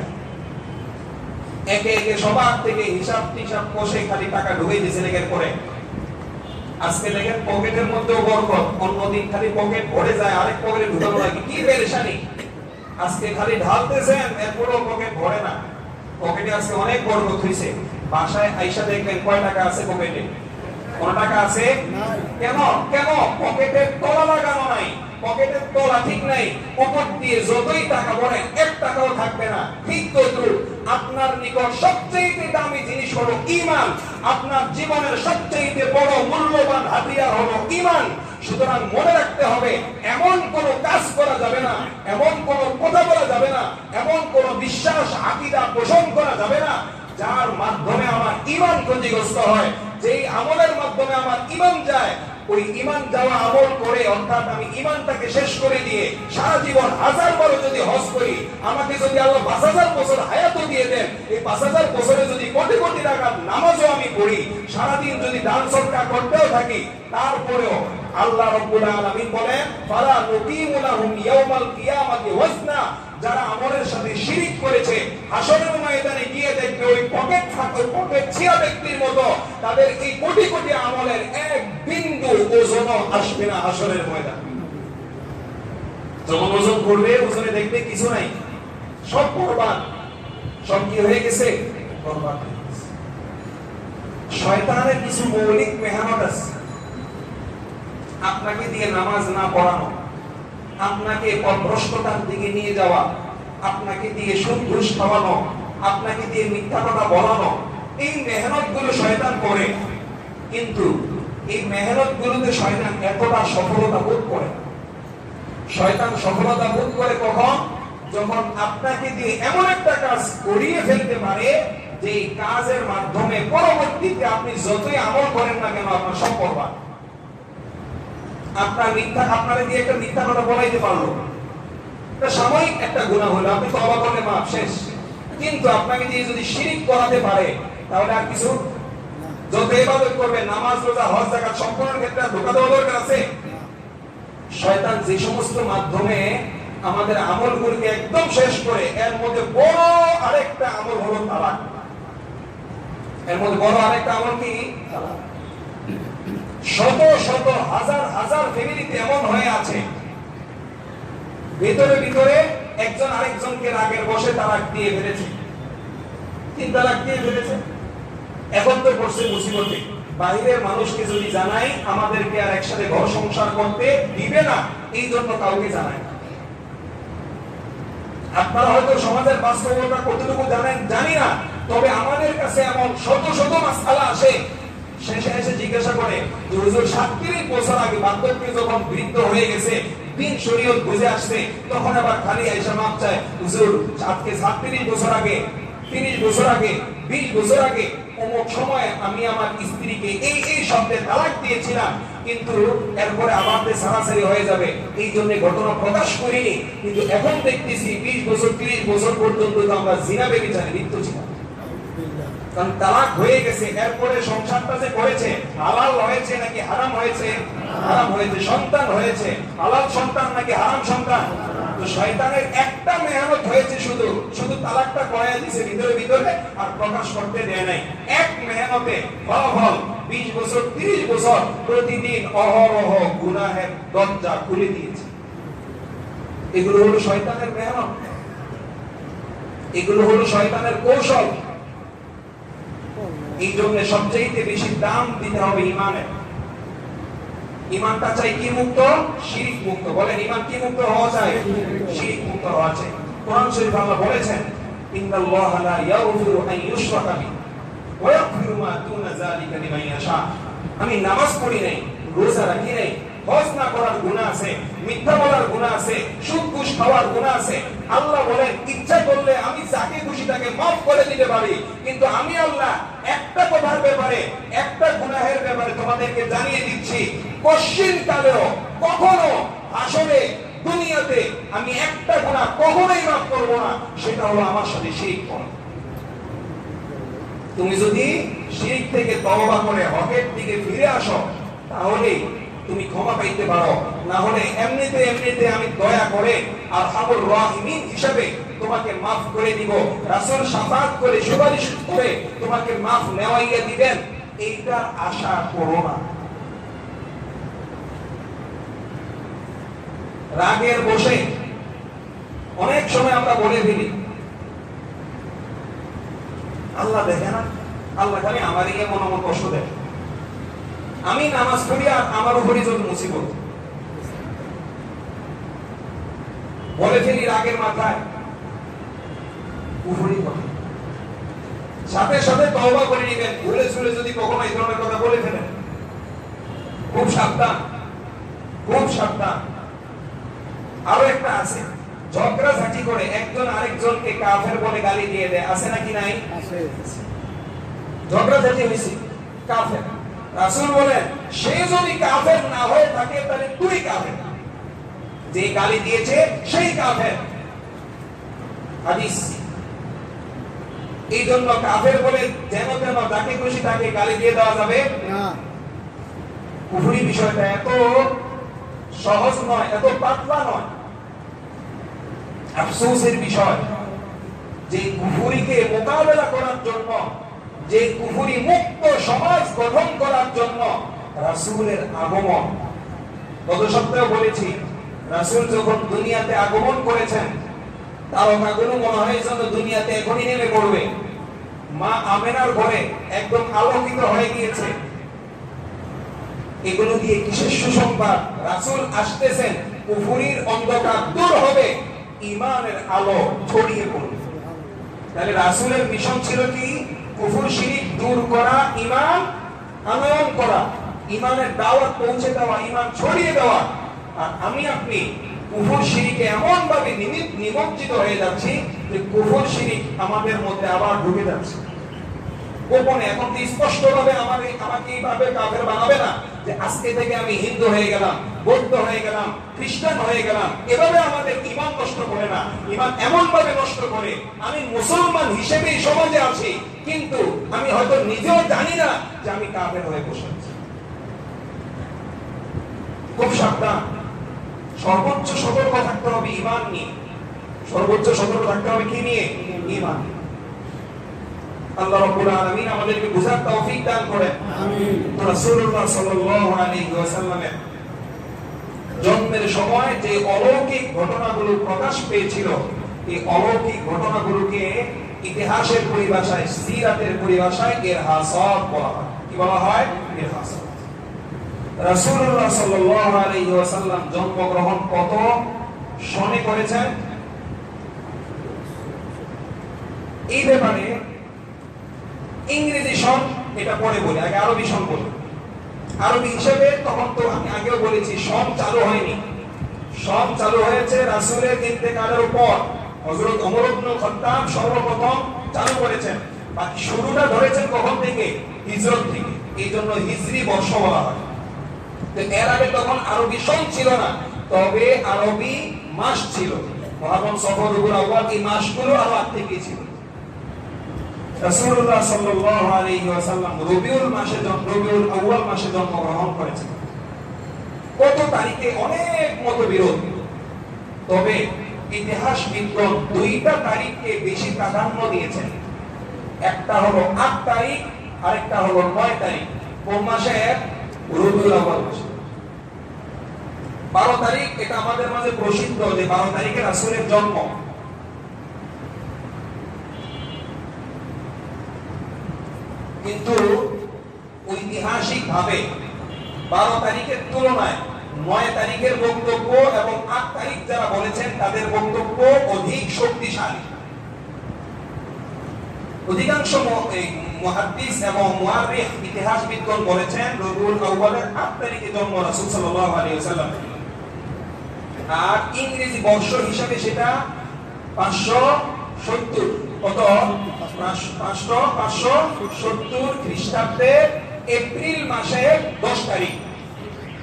একে একে সবার থেকে হিসাব টিসাব কষে খালি টাকা ঢুকাই দিয়েছেন একের পরে। আজকে দেখেন পকেটের মধ্যেও বরকত, অন্যদিন খালি পকেট ভরে যায়, আরেক পকেটে ঢুকানো লাগে, কি পেরেশানি। আজকে খালি ঢালতেছেন, এরপরও পকেট ভরে না। পকেটে আজকে অনেক বরকত হয়েছে। বাসায় আইসা দেখবেন কয় টাকা আছে পকেটে? কোন টাকা আছে? কেন কেন? পকেটের তলা লাগানো নাই, পকেটের তলা ঠিক নাই, উপর দিয়ে যতই টাকা ভরেন এক টাকাও থাকবে না। ঠিক তদ্রুপ আপনার নিকট সবচেয়ে দামি জিনিস হলো ঈমান। আপনার জীবনের সবচেয়ে বড় মূল্যবান হাতিয়ার হলো ঈমান। সুতরাং মনে রাখতে হবে, এমন কোন কাজ করা যাবে না, এমন কোন কথা বলা যাবে না, এমন কোন বিশ্বাস আকীদা পোষণ করা যাবে না যার মাধ্যমে আমার ঈমান ক্ষতিগ্রস্ত হয়। যেই আমলের মাধ্যমে আমার ঈমান যায়, ওই ঈমান যাওয়া আমল করে, অর্থাৎ আমি ঈমানটাকে শেষ করে দিয়ে সারা জীবন 1000 বার যদি হজ করি, আমাকে যদি আল্লাহ 5000 বছর হায়াতও দিয়ে দেন, এই 5000 বছরে যদি কোটি কোটি টাকার নামাজও আমি পড়ি, সারা দিন যদি দান সদকা করতেও থাকি, তারপরেও আল্লাহ রাব্বুল আলামিন বলেন, ফালা নুকিমু লাহুম ইয়াউমাল কিয়ামাতি ওয়াজনা। যারা আমলের সাথে শিরিক করেছে, হাসরের ময়দানে গিয়ে দেখবে ওই পকেট ছিয়া ব্যক্তির মতো তাদের এই কোটি কোটি আমলের এক বিন্দু ওজনও আসবে না হাসরের ময়দানে। যখন ওজন করবে, ওজনে দেখবে কিছু নাই, সব বরবাদ, সব কি হয়ে গেছে? বরবাদ হয়ে গেছে। শয়তানের কিছু মৌলিক মেহনত আছে। আপনাকে দিয়ে নামাজ না পড়ানো, আপনাকে পথভ্রষ্টতার দিকে নিয়ে যাওয়া, আপনাকে দিয়ে সুদ ঘুষ খাওয়ানো, আপনাকে দিয়ে মিথ্যা কথা বলানো, এই মেহনত গুলো শয়তান করে। কিন্তু এই মেহনত গুলোতে শয়তান এতটা সফলতা বোধ করে। শয়তান সফলতা বোধ করে কখন? যখন আপনাকে দিয়ে এমন একটা কাজ করিয়ে ফেলতে পারে যে কাজের মাধ্যমে পরবর্তীতে আপনি যতই আমল করেন না কেন আপনার সব বরবাদ। আপনার দিয়ে একটা মিথ্যা কথা বলাইতে পারলো, এটা সাময়িক একটা গুনাহ হলো, আপনি তওবা করলে মাফ, শেষ। কিন্তু আপনাকে দিয়ে যদি শিরক করাতে পারে, তাহলে আর কিছু, যত ইবাদত করবে, নামাজ, রোজা, হজ, যাকাত সম্পূর্ণ ক্ষেত্রে ধোঁকা দেওয়া দরকার আছে। শয়তান যে সমস্ত মাধ্যমে আমাদের আমলগুলোকে একদম শেষ করে, এর মধ্যে বড় আরেকটা আমল হলো তালাক। এর মধ্যে বড় আরেকটা আমল কি? তালাক। শত শত হাজার হাজার ফ্যামিলিতে এমন হয়ে আছে, ভিতরে ভিতরে একজন আরেকজনকে রাগের বশে তালাক দিয়ে ফেলেছে, 3 তালাক দিয়ে ফেলেছে। এখন তো পড়ছে মুসিবতে, বাইরের মানুষকে যদি জানাই আমাদেরকে আর একসাথে ঘর সংসার করতে দিবে না, এই জন্য কাউকে জানাই না। আপনারা হয়তো সমাজের বাস্তবতা কতটুকু জানেন জানি না, তবে আমাদের কাছে এমন শত শত মাসআলা আসে, শেষে এসে জিজ্ঞাসা করে যে হুজুর 37 বছর আগে বার্ধক্যে যখন বৃদ্ধ হয়ে গেছে, দিন শরীয়ত বুঝে আসছে, তখন আবার খালি আয়েশা মাপ চায়, হুজুর আজকে 37 বছর আগে, 30 বছর আগে, 20 বছর আগে অমুক সময় আমি আমার স্ত্রীকে এই শব্দে তালাক দিয়েছিলাম, কিন্তু এরপরে আমাদের সারাসারি হয়ে যাবে, এই জন্য ঘটনা প্রকাশ করিনি। কিন্তু এখন দেখতেছি 20 বছর 30 বছর পর্যন্ত তো আমরা জিনা ব্যভিচারে লিপ্ত ছিলাম। কারণ তালাক হয়ে গেছে, এরপরে সংসারটা যে করেছে হালাল হয়েছে নাকি হারাম হয়েছে? হারাম হয়েছে। সন্তান হয়েছে হালাল সন্তান নাকি হারাম সন্তান? তো শয়তানের একটা মেহনত হয়েছে, শুধু তালাকটা করাইয়া দিয়েছে ভিতরে ভিতরে, আর প্রকাশ করতে দেয় নাই। এক মেহনতে ফলাফল 20 বছর 30 বছর প্রতিদিন অহরহ গুনাহের দরজা খুলে দিয়েছে। এগুলো হলো শয়তানের মেহনত, এগুলো হলো শয়তানের কৌশল। এই জন্য সবচেয়ে বেশি দাম দিতে হবে ইমানের। ইমানটা চাই কি মুক্ত? শিরক মুক্ত। বলেন ইমান কি মুক্ত হওয়া চাই? শিরক মুক্ত হওয়া চাই। কোরআন শরীফ আল্লাহ বলেছেন ইন্নাল্লাহা লা ইয়াগফিরু আন ইউশরাকা বিহি ওয়া ইয়াগফিরু মা দুনা যালিকা লিমান ইয়াশা। আমি নামাজ পড়ি নাই, রোজা রাখি নাই, হজ না করার গুনাহ আছে, মিথ্যা বলার গুনাহ আছে, সুদ ঘুষ খাওয়ার গুনাহ আছে। আল্লাহ বলেন ইচ্ছা করলে আমি যাকে খুশি তাকে maaf করে দিতে পারি, কিন্তু আমি আল্লাহ একটা কথার ব্যাপারে, একটা গুনাহের ব্যাপারে তোমাদেরকে জানিয়ে দিচ্ছি, কশিন কালেও কখনো আসলে দুনিয়াতে আমি একটা গুনাহ কখনোই maaf করব না, সেটা হলো আমার সাথে শিরক করা। তুমি যদি শিরক থেকে তওবা করে হকের দিকে ফিরে আসো, তাহলে তুমি ক্ষমা পাইতে পারো। না হলে এমনিতে আমি দয়া করে আরহামুর রাহিমিন হিসেবে তোমাকে maaf করে দিব। রাসূল শাফাত করে সুপারিশ করে তোমাকে maaf নেওয়াইয়া দিবেন, এইটার আশা করো না। রাগের বশে অনেক সময় আমরা বলে ফেলি, আল্লাহ দেখে না, আল্লাহ খালি আমারই এমন এমন কষ্ট দেয়, আমি নামাজ পড়ি আর আমার উপরই যত মুসিবত। বলে ফেলি রাগের মাথায়, উপরই কথা। সাথে সাথে তওবা করে নিবেন, ভুলে চুলে যদি কখনো এই ধরনের কথা বলে ফেলেন, খুব সাবধান, খুব সাবধান। আরো একটা আছে, ঝগড়াঝাটি করে একজন আরেকজনকে কাফের বলে গালি দিয়ে দেয়, আছে নাকি নাই? আছে। ঝগড়াঝাটি হয়েছে, কাফের। রাসূল বলেন সে যদি কাফের না হয়ে থাকে তাহলে তুই কাফের, যে গালি দিয়েছে সেই কাফের। হাদিস। এই জন্য কাফের বলে যেন তেন যাকে খুশি তাকে গালি দিয়ে দেওয়া যাবে না। কুফরি বিষয়টা এত সহজ নয়, এত পাতলা নয়। আফসোসের বিষয় যে কুফরিকে মোকাবেলা করার জন্য, যে কুফরি মুক্ত সমাজ গঠন করার জন্য রাসূলের আগমন। গত সপ্তাহে বলেছি, রাসূল যখন দুনিয়াতে আগমন করেছেন, তারকাগুলো মনে হয় যেন দুনিয়াতে এখনই নেমে পড়বে। মা আমেনার ঘরে একদম আলোকিত হয়ে গিয়েছে। এগুলো দিয়ে কিসের সুসংবাদ? রাসূল আসতেছেন, কুফরির অন্ধকার দূর হবে, ঈমানের আলো ছড়িয়ে পড়বে। তাহলে রাসূলের মিশন ছিল কি? কুফর শিরক দূর করা, ঈমান আনয়ন করা, ঈমানের দাওয়াত পৌঁছে দেওয়া, ঈমান ছড়িয়ে দেওয়া। আর আমি আপনি কুফর শিরকে এমন ভাবে নিমজ্জিত হয়ে যাচ্ছি যে কুফর শিরক আমাদের মধ্যে আবার ঢুকে যাচ্ছে গোপনে। এখন তো স্পষ্ট ভাবে আমাকে এইভাবে কাফের বানাবে না যে আজকে থেকে আমি হিন্দু হয়ে গেলাম, বৌদ্ধ হয়ে গেলাম, খ্রিস্টান হয়ে গেলাম। এভাবে আমাদের ঈমান নষ্ট করে না। ঈমান এমন ভাবে নষ্ট করে, আমি মুসলমান হিসেবে সমাজে আছি, কিন্তু আমি হয়তো নিজেও জানি না যে আমি কাফের হয়ে বসে আছি। খুব সাবধান, সর্বোচ্চ সতর্ক থাকতে হবে ঈমান নিয়ে। সর্বোচ্চ সতর্ক থাকতে হবে কি নিয়ে? ঈমান। আল্লাহ রাব্বুল আলামিন আমাদেরকে বুঝার তৌফিক দান করেন। আমিন। রাসূলুল্লাহ সাল্লাল্লাহু আলাইহি ওয়াসাল্লামের জন্মের সময় যে অলৌকিক ঘটনাগুলো প্রকাশ পেয়েছিল, এই অলৌকিক ঘটনাগুলোকে ইতিহাসের পরিভাষায়, সিরাতের পরিভাষায় ইরহাসাত বলা হয়। কি বলা হয়? ইরহাসাত। রাসূলুল্লাহ সাল্লাল্লাহু আলাইহি ওয়াসাল্লাম জন্মগ্রহণ কত সনে করেছেন? এই ব্যাপারে ইংরেজি সন এটা পরে বলি, আগে আরবি সন বলি। আরবি হিসেবে তখন তো আমি আগেও বলেছি সন চালু হয়নি। সন চালু হয়েছে রাসূলের ইন্তেকালের পর। হযরত ওমর ইবনে খাত্তাব সর্বপ্রথম চালু করেছেন। বাকি শুরুটা ধরেছেন কখন থেকে? হিজরত থেকে। এইজন্য হিজরি বর্ষ বলা হয়। তো এর আগে তখন আরবি সন ছিল না, তবে আরবি মাস ছিল। মুহররম, সফর, রবিউল আউয়াল, এই মাসগুলো আরো আগে থেকে ছিল। রাসূলুল্লাহ সাল্লাল্লাহু আলাইহি ওয়াসাল্লাম রবিউল আউয়াল মাসে জন্মগ্রহণ করেছেন। কত তারিখে অনেক মতবিরোধ, তবে ইতিহাসবিদগণ দুইটা তারিখকে বেশি প্রাধান্য দিয়েছেন। একটা হলো ৮ তারিখ, আরেকটা হলো ৯ তারিখ। কোন মাসে? রবিউল আউয়াল মাসে। ১২ তারিখ এটা আমাদের মাঝে প্রসিদ্ধ যে ১২ তারিখে রাসূলের জন্ম। কিন্তু ঐতিহাসিক ভাবে ১২ তারিখের তুলনায় ৯ তারিখের বক্তব্য এবং ৮ তারিখ যারা বলেছেন তাদের বক্তব্য অধিক শক্তিশালী। অধিকাংশ মুহাদ্দিস এবং মুআররিখ ইতিহাসবিদগণ বলেছেন রবিউল আউয়ালের 8 তারিখে জন্ম রাসূল সাল্লাল্লাহু আলাইহি ওয়াসাল্লাম। আর ইংরেজি বর্ষ হিসাবে সেটা 570 কত 570 খ্রিস্টাব্দে এপ্রিল মাসের 10 তারিখ।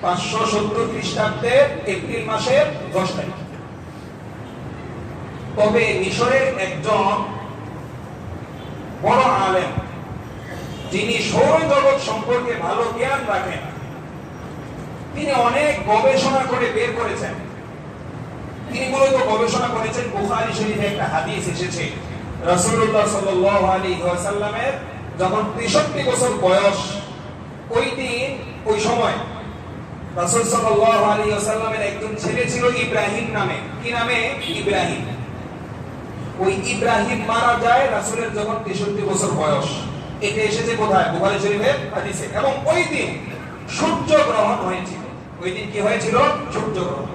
570 খ্রিস্টাব্দে এপ্রিল মাসের 10 তারিখ। তবে মিশরের একজন বড় আলেম যিনি সৌরজগৎ সম্পর্কে ভালো জ্ঞান রাখেন, তিনি অনেক গবেষণা করে বের করেছেন। তিনি মূলত গবেষণা করেছেন বুখারী শরীফে একটা হাদিস এসেছে রাসূলুল্লাহ সাল্লাল্লাহু আলাইহি ওয়াসাল্লামের যখন 63 বছর বয়স, ওই সময় রাসূল সাল্লাল্লাহু আলাইহি ওয়াসাল্লামের একজন ছেলে ছিল ইব্রাহিম নামে। কি নামে? ইব্রাহিম। ওই ইব্রাহিম মারা যায় রাসূলের যখন 63 বছর বয়স। এটা এসেছে কোথায়? বুখারী শরীফের হাদিসে। এবং ওই দিন সূর্য গ্রহণ হয়েছিল। ওই দিন কি হয়েছিল? সূর্য গ্রহণ।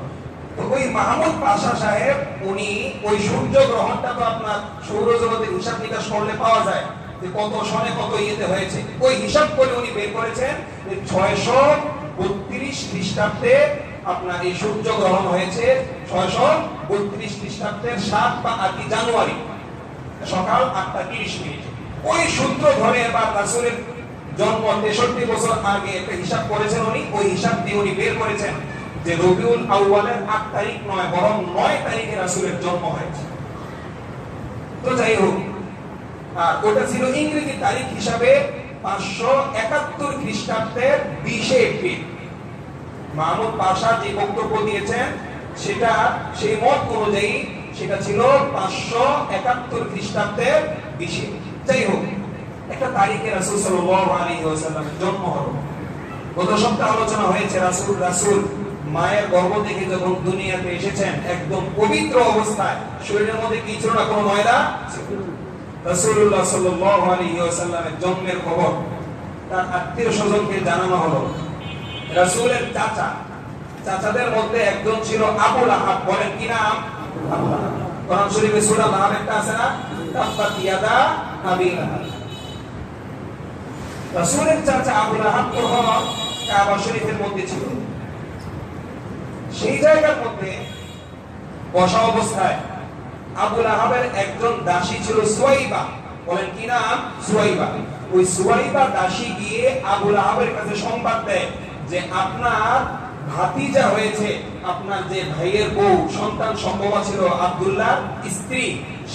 তো ওই মাহমুদ পাশা সাহেব উনি ওই সূর্য গ্রহণটা তো আপনার সৌরজগতের হিসাব নিকাশ করলে পাওয়া যায় যে কত সনে কত ইয়েতে হয়েছে। ওই হিসাব করে উনি বের করেছেন যে 632 খ্রিস্টাব্দে আপনার এই সূর্য গ্রহণ হয়েছে 632 খ্রিস্টাব্দের 7 বা 8 জানুয়ারি সকাল 8:30। ওই সূত্র ধরে এবার রাসূলের জন্ম 63 বছর আগে একটা হিসাব করেছেন উনি। ওই হিসাব দিয়ে উনি বের করেছেন যে রবিউল আউয়ালের 8 তারিখ নয়, বরং 9 তারিখে রাসূলের জন্ম হয়েছে। তো যাই হোক, আর ওটা ছিল ইংরেজি তারিখ হিসাবে 571 খ্রিস্টাব্দের 20 এপ্রিল। মাহমুদ পাশা যে বক্তব্য দিয়েছেন সেটা সেই মত অনুযায়ী সেটা ছিল 571 খ্রিস্টাব্দের 20। যাই হোক, একটা তারিখে রাসূল সাল্লাল্লাহু আলাইহি ওয়াসাল্লামের জন্ম হলো। গত সপ্তাহে আলোচনা হয়েছে রাসূল মায়ের গর্ভ থেকে যখন দুনিয়াতে এসেছেন একদম পবিত্র অবস্থায়, শরীরের মধ্যে কি ছিল না? কোনো ময়লা ছিল না। রাসূলুল্লাহ সাল্লাল্লাহু আলাইহি ওয়াসাল্লামের জন্মের খবর তার আত্মীয়-স্বজনকে জানানো হলো। রাসূলের চাচাদের মধ্যে একজন ছিল আবু লাহাব। বলেন কি নাম? আবু লাহাব। কোরআন শরীফে সূরা লাহাব একটা আছে না? তাব্বাত ইয়াদা আবি লাহাব। রাসূলের চাচা আবু লাহাব তো কাবা শরীফের মধ্যে ছিল। সেই জায়গার মধ্যে বসা অবস্থায় আবু লাহাবের একজন দাসী ছিল সুয়াইবা। বলেন কি নাম? সুয়াইবা। ওই সুয়াইবা দাসী গিয়ে আবু লাহাবের কাছে সংবাদ দেয় যে আপনার ভাতিজা হয়েছে, আপনার যে ভাইয়ের বউ সন্তান সম্ভবা ছিল আব্দুল্লাহ স্ত্রী,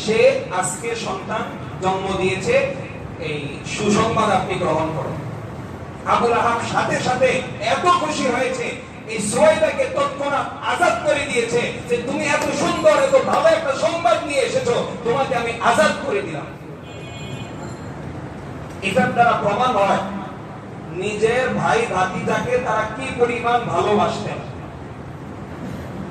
সে আজকে সন্তান জন্ম দিয়েছে, এই সুসংবাদ আপনি গ্রহণ করুন। আবু লাহাব সাথে সাথে এত খুশি হয়েছে, এই সুয়াইবাকে তৎক্ষণাৎ আযাদ করে দিয়েছে যে তুমি এত সুন্দর এত ভালো একটা সংবাদ নিয়ে এসেছো, তোমাকে আমি আযাদ করে দিলাম। এটার দ্বারা প্রমাণ হয় নিজের ভাই ভাতিজাকে তারা কি পরিমাণ ভালোবাসতেন।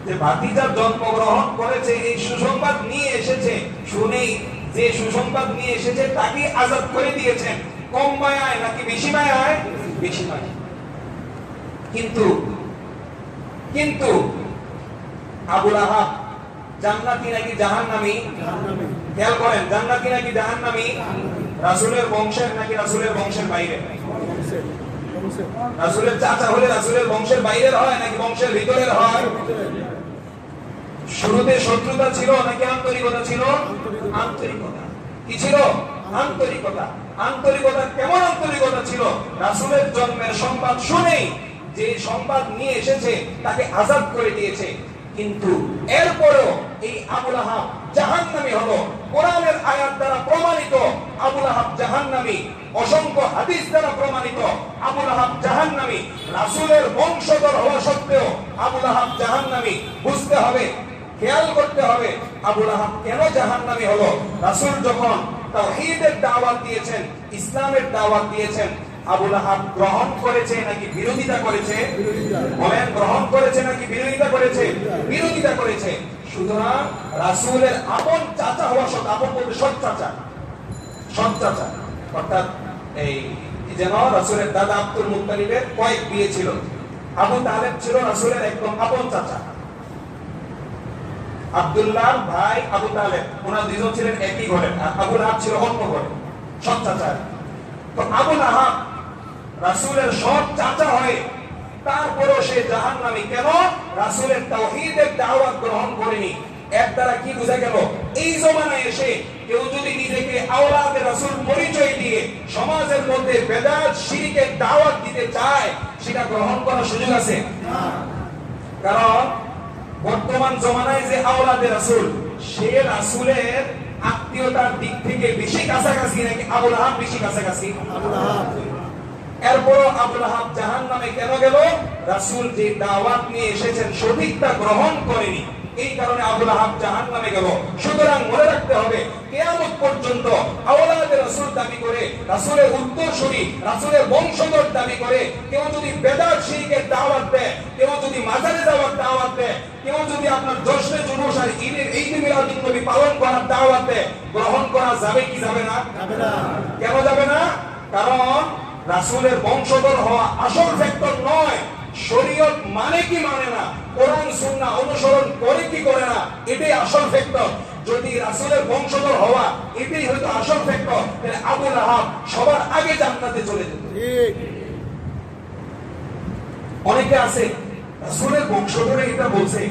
যে ভাতিজা জন্মগ্রহণ করেছে, এই সুসংবাদ নিয়ে এসেছে, শুনেই যে সুসংবাদ নিয়ে এসেছে তাকে আযাদ করে দিয়েছেন। কম মায়ায় নাকি বেশি মায়ায়? বেশি মায়ায়। কিন্তু আবু লাহাব জান্নাতি নাকি জাহান্নামী? খেয়াল করেন, জান্নাতি নাকি জাহান্নামী? রাসূলের বংশের নাকি রাসূলের বংশের বাইরে? রাসূলের চাচা হলে রাসূলের বংশের বাইরের হয় নাকি বংশের ভিতরের হয়? শুরুতে শত্রুতা ছিল নাকি আন্তরিকতা ছিল? আন্তরিকতা। কি ছিল? আন্তরিকতা। আন্তরিকতা কেমন আন্তরিকতা ছিল? রাসূলের জন্মের সংবাদ শুনেই যে সংবাদ নিয়ে এসেছে তাকে আযাদ করে দিয়েছে। কিন্তু এরপরেও এই আবু লাহাব জাহান্নামী হলো। কোরআনের আয়াত দ্বারা প্রমাণিত আবু লাহাব জাহান্নামী, অসংখ্য হাদিস দ্বারা প্রমাণিত আবু লাহাব জাহান্নামী। রাসূলের বংশধর হওয়া সত্ত্বেও আবু লাহাব জাহান্নামী। বুঝতে হবে, খেয়াল করতে হবে আবু লাহাব কেন জাহান্নামী হলো। রাসূল যখন তাওহীদের দাওয়াত দিয়েছেন, ইসলামের দাওয়াত দিয়েছেন, আবু লাহাব গ্রহণ করেছে নাকি বিরোধিতা করেছে? বলেন, গ্রহণ করেছে নাকি বিরোধিতা করেছে? বিরোধিতা করেছে। সুতরাং রাসূলের আপন চাচা হওয়া সত্ত্বেও, আপন বলতে সৎ চাচা, অর্থাৎ এই যেন রাসূলের দাদা আব্দুল মুত্তালিবের কয়েক বিয়ে ছিল। আবু তালেব ছিল রাসূলের একদম আপন চাচা। আব্দুল্লাহর ভাই আবু তালেব, ওনারা দুজন ছিলেন একই ঘরে, আর আবু লাহাব ছিল অন্য ঘরে। সৎ চাচা। তো আবু লাহাব রাসূলের সৎ চাচা হয়, তারপরও সে জাহান্নামী। কেন? রাসূলের তাওহীদের দাওয়াত গ্রহণ করেনি। এর দ্বারা কি বোঝা গেল? এই জমানায় এসে কেউ যদি নিজেকে আওলাদে রাসূল পরিচয় দিয়ে সমাজের মধ্যে বেদাত শিরকের দাওয়াত দিতে চায়, সেটা গ্রহণ করার সুযোগ আছে না। কারণ বর্তমান জমানায় যে আওলাদে রাসূল, সে রাসূলের আত্মীয়তার দিক থেকে বেশি কাছাকাছি নাকি আবু লাহাব বেশি কাছাকাছি? আবু লাহাব। এরপরও আবু লাহাব জাহান্নামে কেন গেল? রাসূল যে দাওয়াত নিয়ে এসেছেন সঠিকটা গ্রহণ করেনি, এই কারণে আবু লাহাব জাহান্নামে গেল। সুতরাং মনে রাখতে হবে, কিয়ামত পর্যন্ত আওলাদে রাসূল দাবি করে, রাসূলের উত্তরসূরি, রাসূলের বংশধর দাবি করে কেউ যদি বেদাত শিরকের দাওয়াত দেয়, কেউ যদি মাজারে যাওয়ার দাওয়াত দেয়, কেউ যদি আপনার জশ্নে জুলুস আর ঈদের মিলাদুন নবী পালন করার দাওয়াত দেয়, গ্রহণ করা যাবে কি যাবে না? যাবে না। কেন যাবে না? কারণ রাসূলের বংশধর হওয়া আসল ফ্যাক্টর নয়। শরীয়ত মানে কি মানে না, কোরআন সুন্নাহ অনুসরণ করে কি করে না, এটাই আসল ফ্যাক্টর। যদি রাসূলের বংশধর হওয়া এটাই হয়তো আসল ফ্যাক্টর, তাহলে আবু লাহাব সবার আগে জান্নাতে চলে যেত। ঠিক। অনেকে আছে রাসূলের বংশধরে এটা বলছে,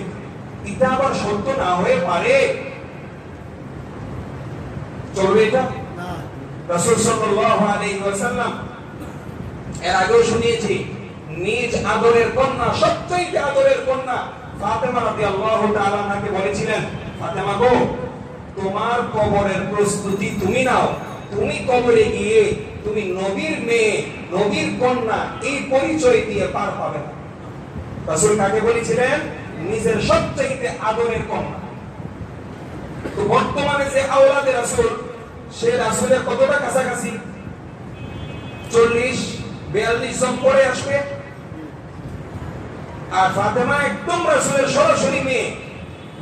এটা আবার সত্য না হয়ে পারে, চলবে এটা? না। রাসূল সাল্লাল্লাহু আলাইহি ওয়াসাল্লাম এর আগেও শুনিয়েছি, নিজ আদরের কন্যা, সবচেয়ে আদরের কন্যা ফাতেমা রাদিয়াল্লাহু তাআলা আনহাকে বলেছিলেন, ফাতেমা গো, তোমার কবরের প্রস্তুতি তুমি নাও, তুমি কবরে গিয়ে তুমি নবীর মেয়ে, নবীর কন্যা এই পরিচয় দিয়ে পার পাবে না। রাসূল কাকে বলেছিলেন? নিজের সবচেয়ে আদরের কন্যা। তো বর্তমানে যে আওলাদে রাসূল, সে রাসূলের কতটা কাছাকাছি? 40-42 জন পরে আসবে। আর ফাতেমা একদম রাসূলের সরাসরি মেয়ে।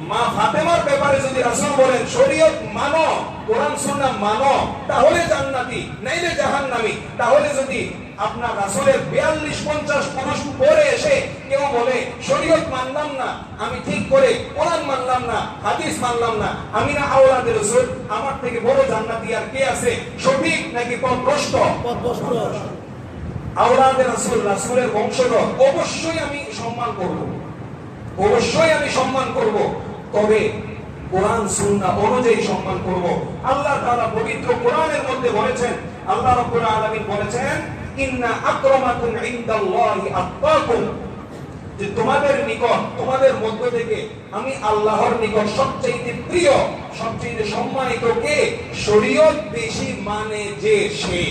মা ফাতেমার ব্যাপারে যদি রাসূল বলেন শরীয়ত মানো, কোরআন সুন্নাহ মানো, তাহলে জান্নাতি নাইলে জাহান্নামী। তাহলে যদি আপনার রাসূলের 42-50 পুরুষ পরে এসে কেউ বলে শরীয়ত মানলাম না, আমি ঠিক করে কোরআন মানলাম না, হাদিস মানলাম না, আমি না আওলাদে রাসূল, আমার থেকে বড় জান্নাতি আর কে আছে? সঠিক নাকি পথভ্রষ্ট? পথভ্রষ্ট। আওলাদে রাসূল, রাসূলের বংশধর, অবশ্যই আমি সম্মান করব, অবশ্যই আমি সম্মান করব, তবে কোরআন সুন্নাহ অনুযায়ী সম্মান করব। আল্লাহ তাআলা পবিত্র কোরআনের মধ্যে বলেছেন, আল্লাহ রাব্বুল আলামিন বলেছেন, ইন্না আকরামাকুম ইনদাল্লাহি আতকাকুম, যে তোমাদের নিকট, তোমাদের মধ্য থেকে আমি আল্লাহর নিকট সবচেয়ে প্রিয়, সবচেয়ে সম্মানিত কে? শরীয়ত বেশি মানে যে সে,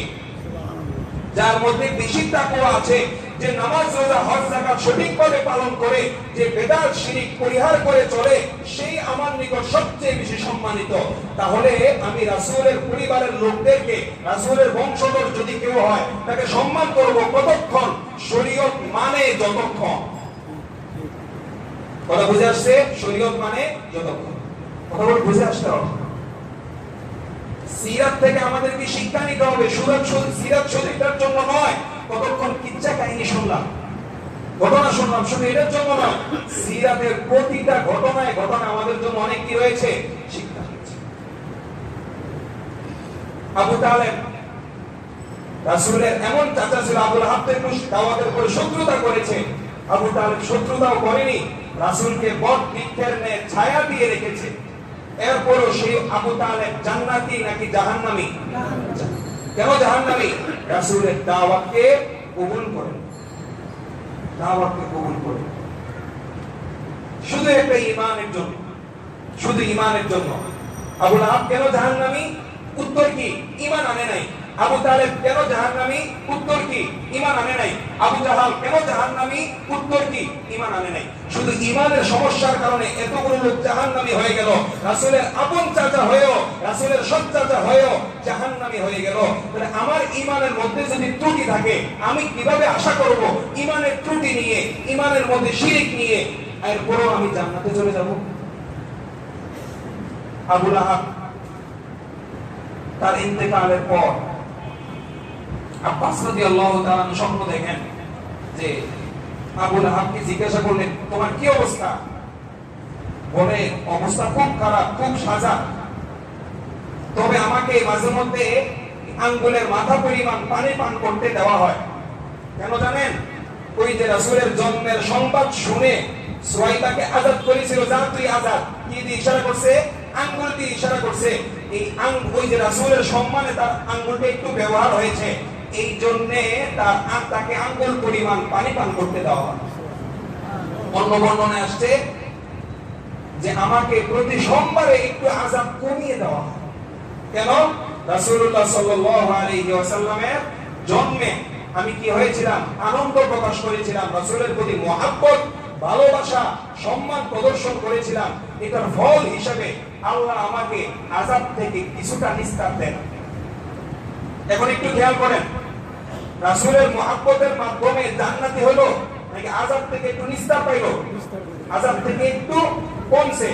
যার মধ্যে বেশি তাকওয়া আছে, যে নামাজ রোজা হজ যাকাত সঠিকভাবে পালন করে, যে বেদাত শিরক পরিহার করে চলে, সেই আমার নিকট সবচেয়ে বেশি সম্মানিত। তাহলে আমি রাসূলের পরিবারের লোকদেরকে, রাসূলের বংশধর যদি কেউ হয়, তাকে সম্মান করব কতক্ষণ? শরীয়ত মানে যতক্ষণ। কথা বুঝে আসছে? শরীয়ত মানে যতক্ষণ। কথা বলে বুঝে আসতে হবে। সিরাত থেকে আমাদেরকে শিক্ষা নিতে হবে, সিরাত শরীফের জন্য নয়। কতক্ষণ কিচ্ছা কাহিনী শুনলাম, ঘটনা শুনলাম, শুধু এটার জন্য নয়। সিরাতের প্রতিটা ঘটনায় ঘটনা আমাদের জন্য অনেক কি রয়েছে? শিক্ষা রয়েছে। আবু তালেব রাসূলের এমন চাচা ছিল, আবু লাহাবকে দাওয়াতের পরে শত্রুতা করেছে। আবু তালেব শত্রুতাও করেনি, রাসূলকে বট বৃক্ষের ন্যায় ছায়া দিয়ে রেখেছে। এরপরও সেই আবু তালেব জান্নাতি নাকি জাহান্নামী? কেন জাহান্নামী? রাসূলের দাওয়াতকে কবুল করেন, দাওয়াতকে কবুল করেন শুধু একটা ঈমানের জন্য, শুধু ঈমানের জন্য। আবু লাহাব কেন জাহান্নামী? উত্তর কি? ঈমান আনে নাই। আবু তালেব কেন জাহান্নামী? উত্তর কি? ঈমান আনে নাই। আবু জাহাল কেন জাহান্নামী? উত্তর কি? ঈমান আনে নাই। শুধু ঈমানের সমস্যার কারণে এতগুলো লোক জাহান্নামী হয়ে গেল। রাসূলের আপন চাচা হয়েও, রাসূলের সৎ চাচা হয়েও জাহান্নামী হয়ে গেল। তাহলে আমার ঈমানের মধ্যে যদি ত্রুটি থাকে, আমি কিভাবে আশা করব ঈমানের ত্রুটি নিয়ে, ঈমানের মধ্যে শিরক নিয়ে এরপরও আমি জান্নাতে চলে যাব? আবু লাহাব তার ইন্তেকালের পর আব্বাস রাদিয়াল্লাহু তাআলা স্বপ্ন দেখেন যে আবু লাহাবকে জিজ্ঞাসা করলেন, তোমার কি অবস্থা? বলে, অবস্থা খুব খারাপ, খুব সাজা, তবে আমাকে মাঝে মধ্যে আঙ্গুলের মাথা পরিমাণ পানি পান করতে দেওয়া হয়। কেন জানেন? ওই যে রাসূলের জন্মের সংবাদ শুনে সুয়াইবাকে আযাদ করেছিল, যা তুই আযাদ, কি দিয়ে ইশারা করছে? আঙ্গুল দিয়ে ইশারা করছে। এই ওই যে রাসূলের সম্মানে তার আঙ্গুলটা একটু ব্যবহার হয়েছে, এই জন্য তাকে আঙ্গুল পরিমাণ পানি পান করতে দেওয়া হয়। অন্য বর্ণনায় আসছে যে আমাকে প্রতি সোমবারে একটু আযাব কমিয়ে দেওয়া হয়। কেন? রাসূলুল্লাহ সাল্লাল্লাহু আলাইহি ওয়াসাল্লামের জন্মে আমি কি হয়েছিলাম? আনন্দ প্রকাশ করেছিলাম, রাসূলের প্রতি মহব্বত, ভালোবাসা, সম্মান প্রদর্শন করেছিলাম। এটার ফল হিসেবে আল্লাহ আমাকে আযাব থেকে কিছুটা নিস্তার দেন। এখন একটু খেয়াল করেন, রাসূলের মহব্বতের মাধ্যমে জান্নাতি হলো নাকি আযাব থেকে একটু নিস্তার পাইলো? আযাব থেকে একটু কমছে।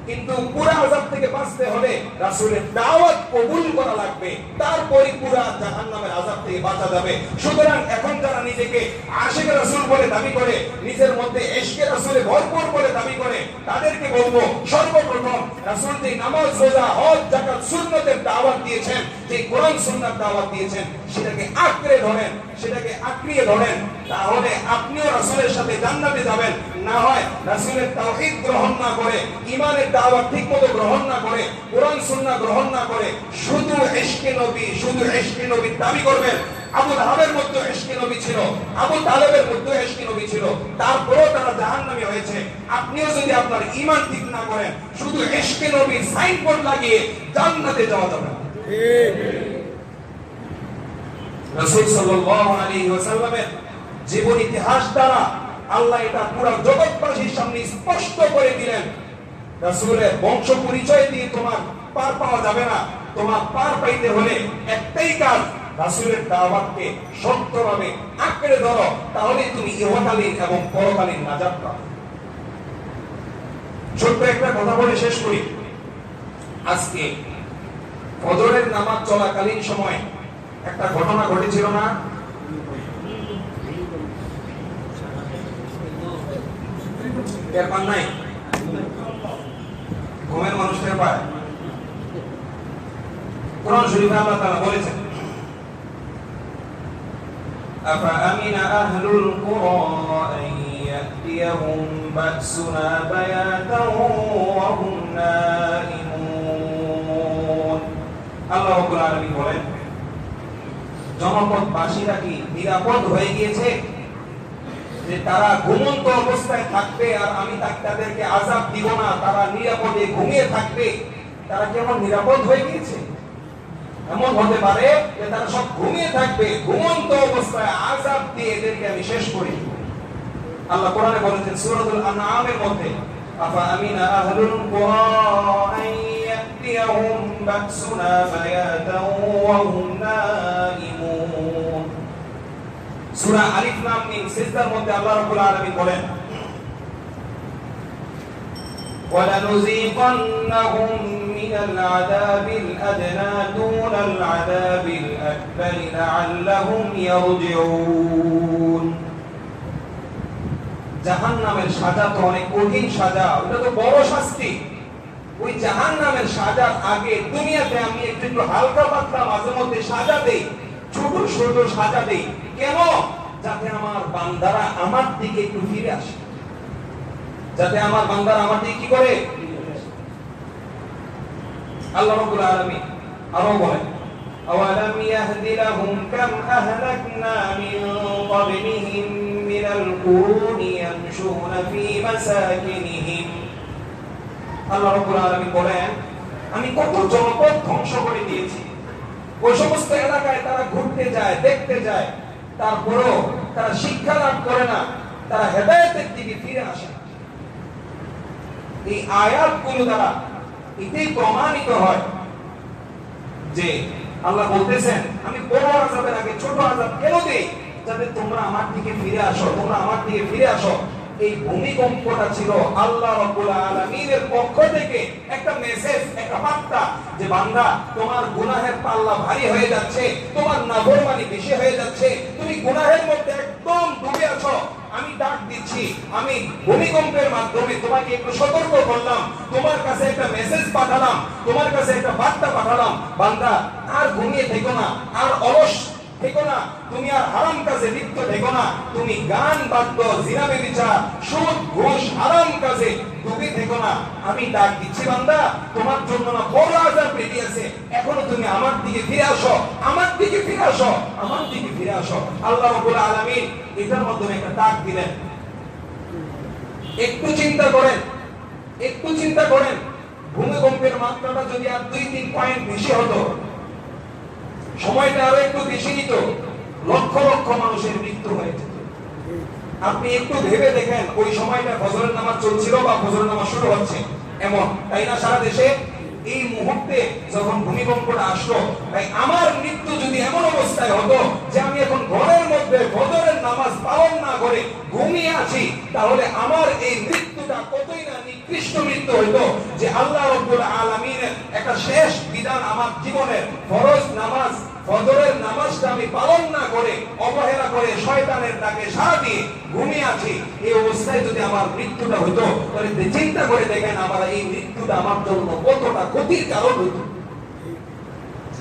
কিন্তু পুরো আযাব থেকে বাঁচতে হলে রাসূলের দাওয়াত কবুল করা লাগবে, তারপরে পুরো জাহান্নামের আযাব থেকে বাঁচা যাবে। সুতরাং এখন যারা নিজেকে আশিক রাসূল বলে দাবি করে, নিজের মধ্যে ইশকে রাসূলে ভরপুর বলে দাবি করে, তাদেরকে বলবো সর্বপ্রথম রাসূল যে নামাজ, রোজা, হজ, যাকাত, সুন্নতের দাওয়াত দিয়েছেন, যে কোরআন সুন্নাহর দাওয়াত দিয়েছেন, সেটাকে আঁকড়ে ধরেন, সেটাকে আঁকড়িয়ে ধরেন, তাহলে আপনিও রাসূলের সাথে জান্নাতে যাবেন। না হয় রাসূলের তাওহীদ গ্রহণ না করে, ঈমানের দাওয়াত ঠিকমতো গ্রহণ না করে, কোরআন সুন্নাহ গ্রহণ না করে শুধু ইশকে নবী, শুধু ইশকে নবী দাবি করবেন। আবু লাহাবের মধ্যে ইশকে নবী ছিল, আবু তালেবের মধ্যে ইশকে নবী ছিল, তারপরেও তারা জাহান্নামী হয়েছে। আপনিও যদি আপনার ঈমান ঠিক না করেন, শুধু ইশকে নবীর সাইনবোর্ড লাগিয়ে জান্নাতে যাওয়া যাবে না। রাসূল সাল্লাল্লাহু আলাইহি ওয়াসাল্লামের জীবন ইতিহাস দ্বারা আল্লাহ এটা পুরো জগৎবাসীর সামনে স্পষ্ট করে দিলেন। রাসূলের বংশ পরিচয় দিয়ে তোমার পার পাওয়া যাবে না। তোমার পার পাইতে হলে একটাই কাজ, রাসূলের দাওয়াতকে শক্তভাবে আঁকড়ে ধরো, তাহলে তুমি ইহকালীন এবং পরকালীন নাজাত পাবে। ছোট্ট একটা কথা বলে শেষ করি। আজকে ফজরের নামাজ চলাকালীন সময় একটা ঘটনা ঘটেছিল না? টের পান নাই? ঘুমের মানুষ টের পায়? কোরআন শরীফে আল্লাহ তাআলা বলেছেন, আফা আমিনা আহলুল কুরা আন ইয়াতিয়াহুম বাসুনা বায়াতান ওয়া হুম নাইমুন। আল্লাহ রাব্বুল আলামিন বলেন, জনপদবাসীরা কি নিরাপদ হয়ে গিয়েছে যে তারা ঘুমন্ত অবস্থায় থাকবে আর আমি তাদেরকে আযাব দিব না, তারা নিরাপদে ঘুমিয়ে থাকবে? তারা কেমন নিরাপদ হয়ে গিয়েছে? এমন হতে পারে যে তারা সব ঘুমিয়ে থাকবে, ঘুমন্ত অবস্থায় আযাব দিয়ে এদেরকে আমি শেষ করে দিব। আল্লাহ কোরআনে বলেছেন সূরাতুল আনআমের মধ্যে, আফা আমিনা আহলুল কুরা আন ইয়াতিয়াহুম বাসুনা বায়াতান ওয়া হুম নাইমুন। সূরা আলিফ লাম মিম সিজদার মধ্যে আল্লাহ রাব্বুল আলামিন বলেন, وَلَنُذِيقَنَّهُم مِّنَ الْعَذَابِ الْأَدْنَى دُونَ الْعَذَابِ الْأَكْبَرِ لَعَلَّهُمْ يَرْجِعُونَ। জাহান্নামের সাজা তো অনেক কঠিন সাজা, ওটা তো বড় শাস্তি। ওই জাহান্নামের সাজার আগে দুনিয়াতে আমি একটু হালকা পাতলা মাঝে মধ্যে সাজা দেই, ছোট ছোট সাজা দেই। কেন? যাতে আমার বান্দারা আমার দিকে একটু ফিরে আসে, যাতে আমার বান্দারা আমার দিকে কি করে? আল্লাহ রাব্বুল আলামিন আরো বলেন, আওয়ালাম ইয়াহদি লাহুম কাম আহলাকনা মিন ক্বাবলিহিম মিনাল কুরুনি ইয়ামশুনা ফি মাসাকিনিহিম। আল্লাহ রাব্বুল আলামিন বলেন, আমি কত জনপদ ধ্বংস করে দিয়েছি। ওই সমস্ত এলাকায় তারা ঘুরতে যায়, দেখতে যায়, তারপরেও তারা শিক্ষা লাভ করে না, তারা হেদায়েতের দিকে ফিরে আসে না। এই আয়াতগুলো দ্বারা এটাই প্রমাণিত হয় যে আল্লাহ বলতেছেন, আমি বড় আযাবের আগে ছোট আযাব কেন দেই? যাতে তোমরা আমার দিকে ফিরে আসো, তোমরা আমার দিকে ফিরে আসো। এই ভূমিকম্পটা ছিল আল্লাহ রাব্বুল আলামিনের পক্ষ থেকে একটা মেসেজ, একটা বার্তা যে বান্দা, তোমার গুনাহের পাল্লা ভারী হয়ে যাচ্ছে, তোমার নাফরমানি বেশি হয়ে যাচ্ছে, তুমি গুনাহের মধ্যে একদম ডুবে আছো। আমি ডাক দিচ্ছি, আমি ভূমিকম্পের মাধ্যমে তোমাকে একটু সতর্ক করলাম, তোমার কাছে একটা মেসেজ পাঠালাম, তোমার কাছে একটা বার্তা পাঠালাম, বান্দা আর ঘুমিয়ে থেকো না, আর অলস থেকো না, তুমি আর হারাম কাজে লিপ্ত থেকো না, তুমি গান বাদ্য জিনা ব্যভিচার সুদ ঘুষ হারাম কাজে ডুবে থেকো না। আমি ডাক দিচ্ছি বান্দা, তোমার জন্য না বড় আযাব রেডি আছে, এখনো তুমি আমার দিকে ফিরে আসো, আমার দিকে ফিরে আসো, আমার দিকে ফিরে আসো। আল্লাহ রাব্বুল আলামিন এটার মাধ্যমে একটা ডাক দিলেন। একটু চিন্তা করেন, একটু চিন্তা করেন, ভূমিকম্পের মাত্রাটা যদি আর 2-3 পয়েন্ট বেশি হতো, সময়টা আরো একটু বেশি নিত, লক্ষ লক্ষ মানুষের মৃত্যু হয়ে যেত। আপনি একটু ভেবে দেখেন, ওই সময়টা ফজরের নামাজ চলছিল বা ফজরের নামাজ শুরু হচ্ছে, এমন তাই না? সারা দেশে এই মুহূর্তে যখন ভূমিকম্পটা আসলো, তাই আমার মৃত্যু যদি এমন অবস্থায় হতো যে আমি এখন ঘরের মধ্যে ফজরের নামাজ পালন না করে ঘুমিয়ে আছি, তাহলে আমার এই মৃত্যুটা কতই না নিকৃষ্ট মৃত্যু হইতো, যে আল্লাহ রাব্বুল আলামিনের একটা শেষ বিধান আমার জীবনের ফরজ নামাজ ফজরের নামাজটা আমি পালন না করে অবহেলা করে শয়তানের ডাকে সাড়া দিয়ে ঘুমিয়ে আছি। এই অবস্থায় যদি আমার মৃত্যুটা হতো, তাহলে চিন্তা করে দেখেন আমার এই মৃত্যুটা আমার জন্য কতটা ক্ষতির কারণ হতো।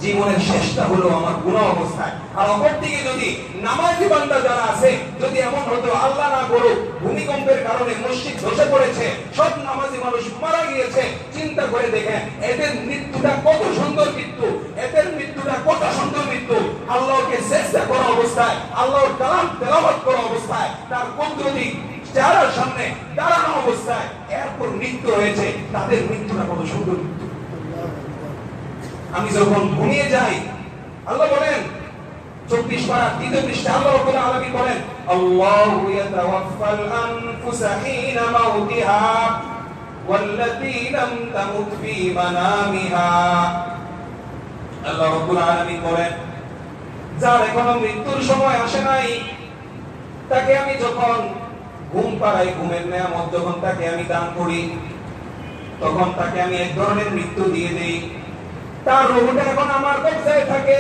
জীবনের শেষটা হলো আমার গুনাহ অবস্থায়। আর অপরদিকে যদি নামাজি বান্দা যারা আছে, যদি এমন হতো আল্লাহ না করুক ভূমিকম্পের কারণে মসজিদ ধসে পড়েছে, সব নামাজি মানুষ মারা গিয়েছে, চিন্তা করে দেখেন এদের মৃত্যুটা কত সুন্দর মৃত্যু, এদের মৃত্যুটা কত সুন্দর মৃত্যু। আল্লাহকে চেষ্টা করা অবস্থায়, আল্লাহর কালাম তেলাওয়াত করা অবস্থায়, তার কুদরতি চেহারার সামনে দাঁড়ানো অবস্থায় এরপর মৃত্যু হয়েছে, তাদের মৃত্যুটা কত সুন্দর মৃত্যু। আমি যখন ঘুমিয়ে যাই, আল্লাহ বলেন 24 পারা 3 পৃষ্ঠা আল্লাহ রাব্বুল আলামিন বলেন, আল্লাহু ইয়াতাওয়াফাল আনফুসা হিনা মাউতিহা ওয়াল্লাতী লাম তামুত ফি মানামিহা। আল্লাহ রাব্বুল আলামিন বলেন, যার এখনো মৃত্যুর সময় আসে নাই, তাকে আমি যখন ঘুম পাড়াই, ঘুমের নিয়ামত যখন তাকে আমি দান করি, তখন তাকে আমি এক ধরনের মৃত্যু দিয়ে দেই। তার রূহটা এখন আমার কবজায় থাকে।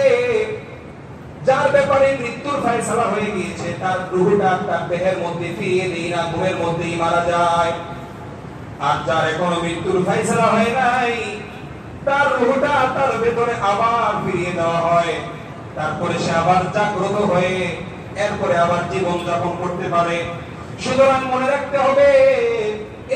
যার ব্যাপারে মৃত্যুর ফয়সালা হয়ে গিয়েছে, তার রূহটা তার দেহের মধ্যে ফিরিয়ে দেই না, ঘুমের মধ্যেই মারা যায়। আর যার এখনো মৃত্যুর ফয়সালা হয় নাই, তার রূহটা তার ভেতরে আবার ফিরিয়ে দেওয়া হয়, তারপরে সে আবার জাগ্রত হয়ে এরপরে আবার জীবন যাপন করতে পারে। সুতরাং মনে রাখতে হবে,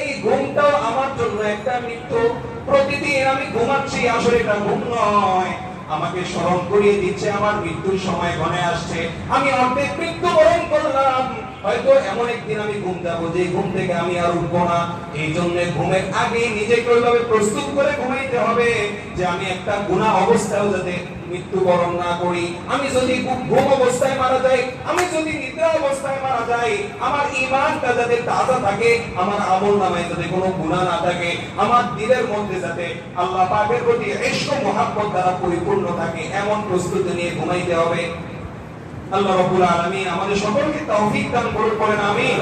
এই ঘুমটাও আমার জন্য একটা মৃত্যু। প্রতিদিন আমি ঘুমাচ্ছি, আসলে এটা ঘুম নয়, আমাকে স্মরণ করিয়ে দিচ্ছে আমার মৃত্যুর সময় ঘনে আসছে। আমি অর্ধেক মৃত্যুবরণ করলাম, হয়তো এমন একদিন আমি ঘুম যাবো যে ঘুম থেকে আমি আর উঠবো না। এই জন্য ঘুমের আগে নিজেকে ওইভাবে প্রস্তুত করে ঘুমাইতে হবে যে আমি একটা গুনাহ অবস্থায়ও যাতে মৃত্যুবরণ না করি। আমি যদি ঘুম অবস্থায় মারা যাই, আমি যদি নিদ্রা অবস্থায় মারা যাই, আমার ঈমানটা যাতে তাজা থাকে, আমার আমলনামায় যাতে কোনো গুনাহ না থাকে, আমার দিলের মধ্যে যাতে আল্লাহ পাকের প্রতি ইশক ও মুহাব্বত দ্বারা পরিপূর্ণ থাকে, এমন প্রস্তুতি নিয়ে ঘুমাইতে হবে। আল্লাহ রাব্বুল আলামিন আমাদের সকলকে তৌফিক দান করুন, বলেন আমিন।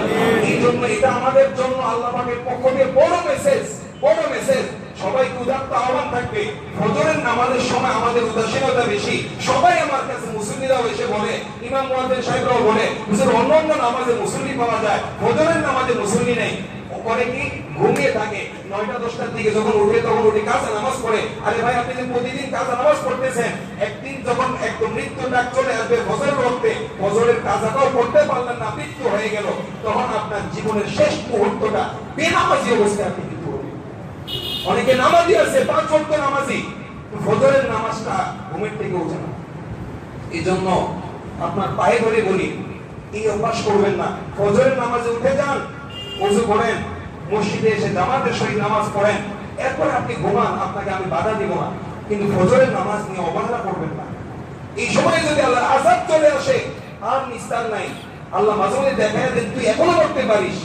এই জন্য এটা আমাদের জন্য আল্লাহ পাকের পক্ষ থেকে বড় মেসেজ, বড় মেসেজ। সবাইকে উদাত্ত আহ্বান থাকবে, ফজরের নামাজের সময় আমাদের উদাসীনতা বেশি। সবাই আমার কাছে মুসল্লিরাও এসে বলে, ইমাম মুয়াজ্জিন সাহেবরাও বলে, হুজুর অন্যান্য নামাজে মুসল্লি পাওয়া যায়, ফজরের নামাজে মুসল্লি নেই। করে কি ঘুমিয়ে থাকে, 9টা-10টার দিকে যখন উঠে তখন উঠে কাজা নামাজ পড়ে। আরে ভাই, আপনি যে প্রতিদিন কাজা নামাজ পড়তেছেন, একদিন যখন একদম মৃত্যু ডাক চলে আসবে ফজরের ওয়াক্তে, ফজরের কাজাটাও পড়তে পারলেন না, মৃত্যু হয়ে গেল, তখন আপনার জীবনের শেষ মুহূর্তটা বেনামাজি অবস্থায় আপনি মৃত্যু হবে। অনেকে নামাজি আছে, 5 ওয়াক্ত নামাজি, ফজরের নামাজটা ঘুমের থেকে উঠে না। এই জন্য আপনার পায়ে ধরে বলি, এই অভ্যাস করবেন না। ফজরের নামাজে উঠে যান, ওযু করেন, মসজিদে এসে জামাতের সহিত নামাজ পড়েন, এরপর আপনি ঘুমান, আপনাকে আমি বাধা দিব না, কিন্তু ফজরের নামাজ নিয়ে অবহেলা করবেন না। এই সময় যদি আল্লাহর আযাব চলে আসে, আর নিস্তার নাই। আল্লাহ মাঝে মাঝে দেখায় দেন, তুই এখনো করতে পারিস,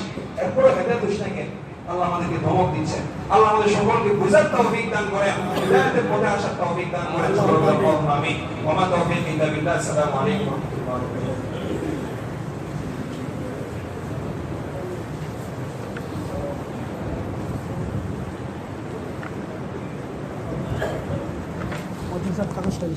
এরপরে হেদায়েত দিস না কেন? আল্লাহ আমাদেরকে ধমক দিচ্ছেন। আল্লাহ আমাদের সকলকে বুঝার তৌফিক দান করেন, হিদায়াতের পথে আসার তৌফিক দান করেন। আমিন। ওয়া মা তাওফীক ইল্লা বিল্লাহ। আসসালামু আলাইকুম ওয়া রাহমাতুল্লাহি ওয়া বারাকাতুহু। কাগজটা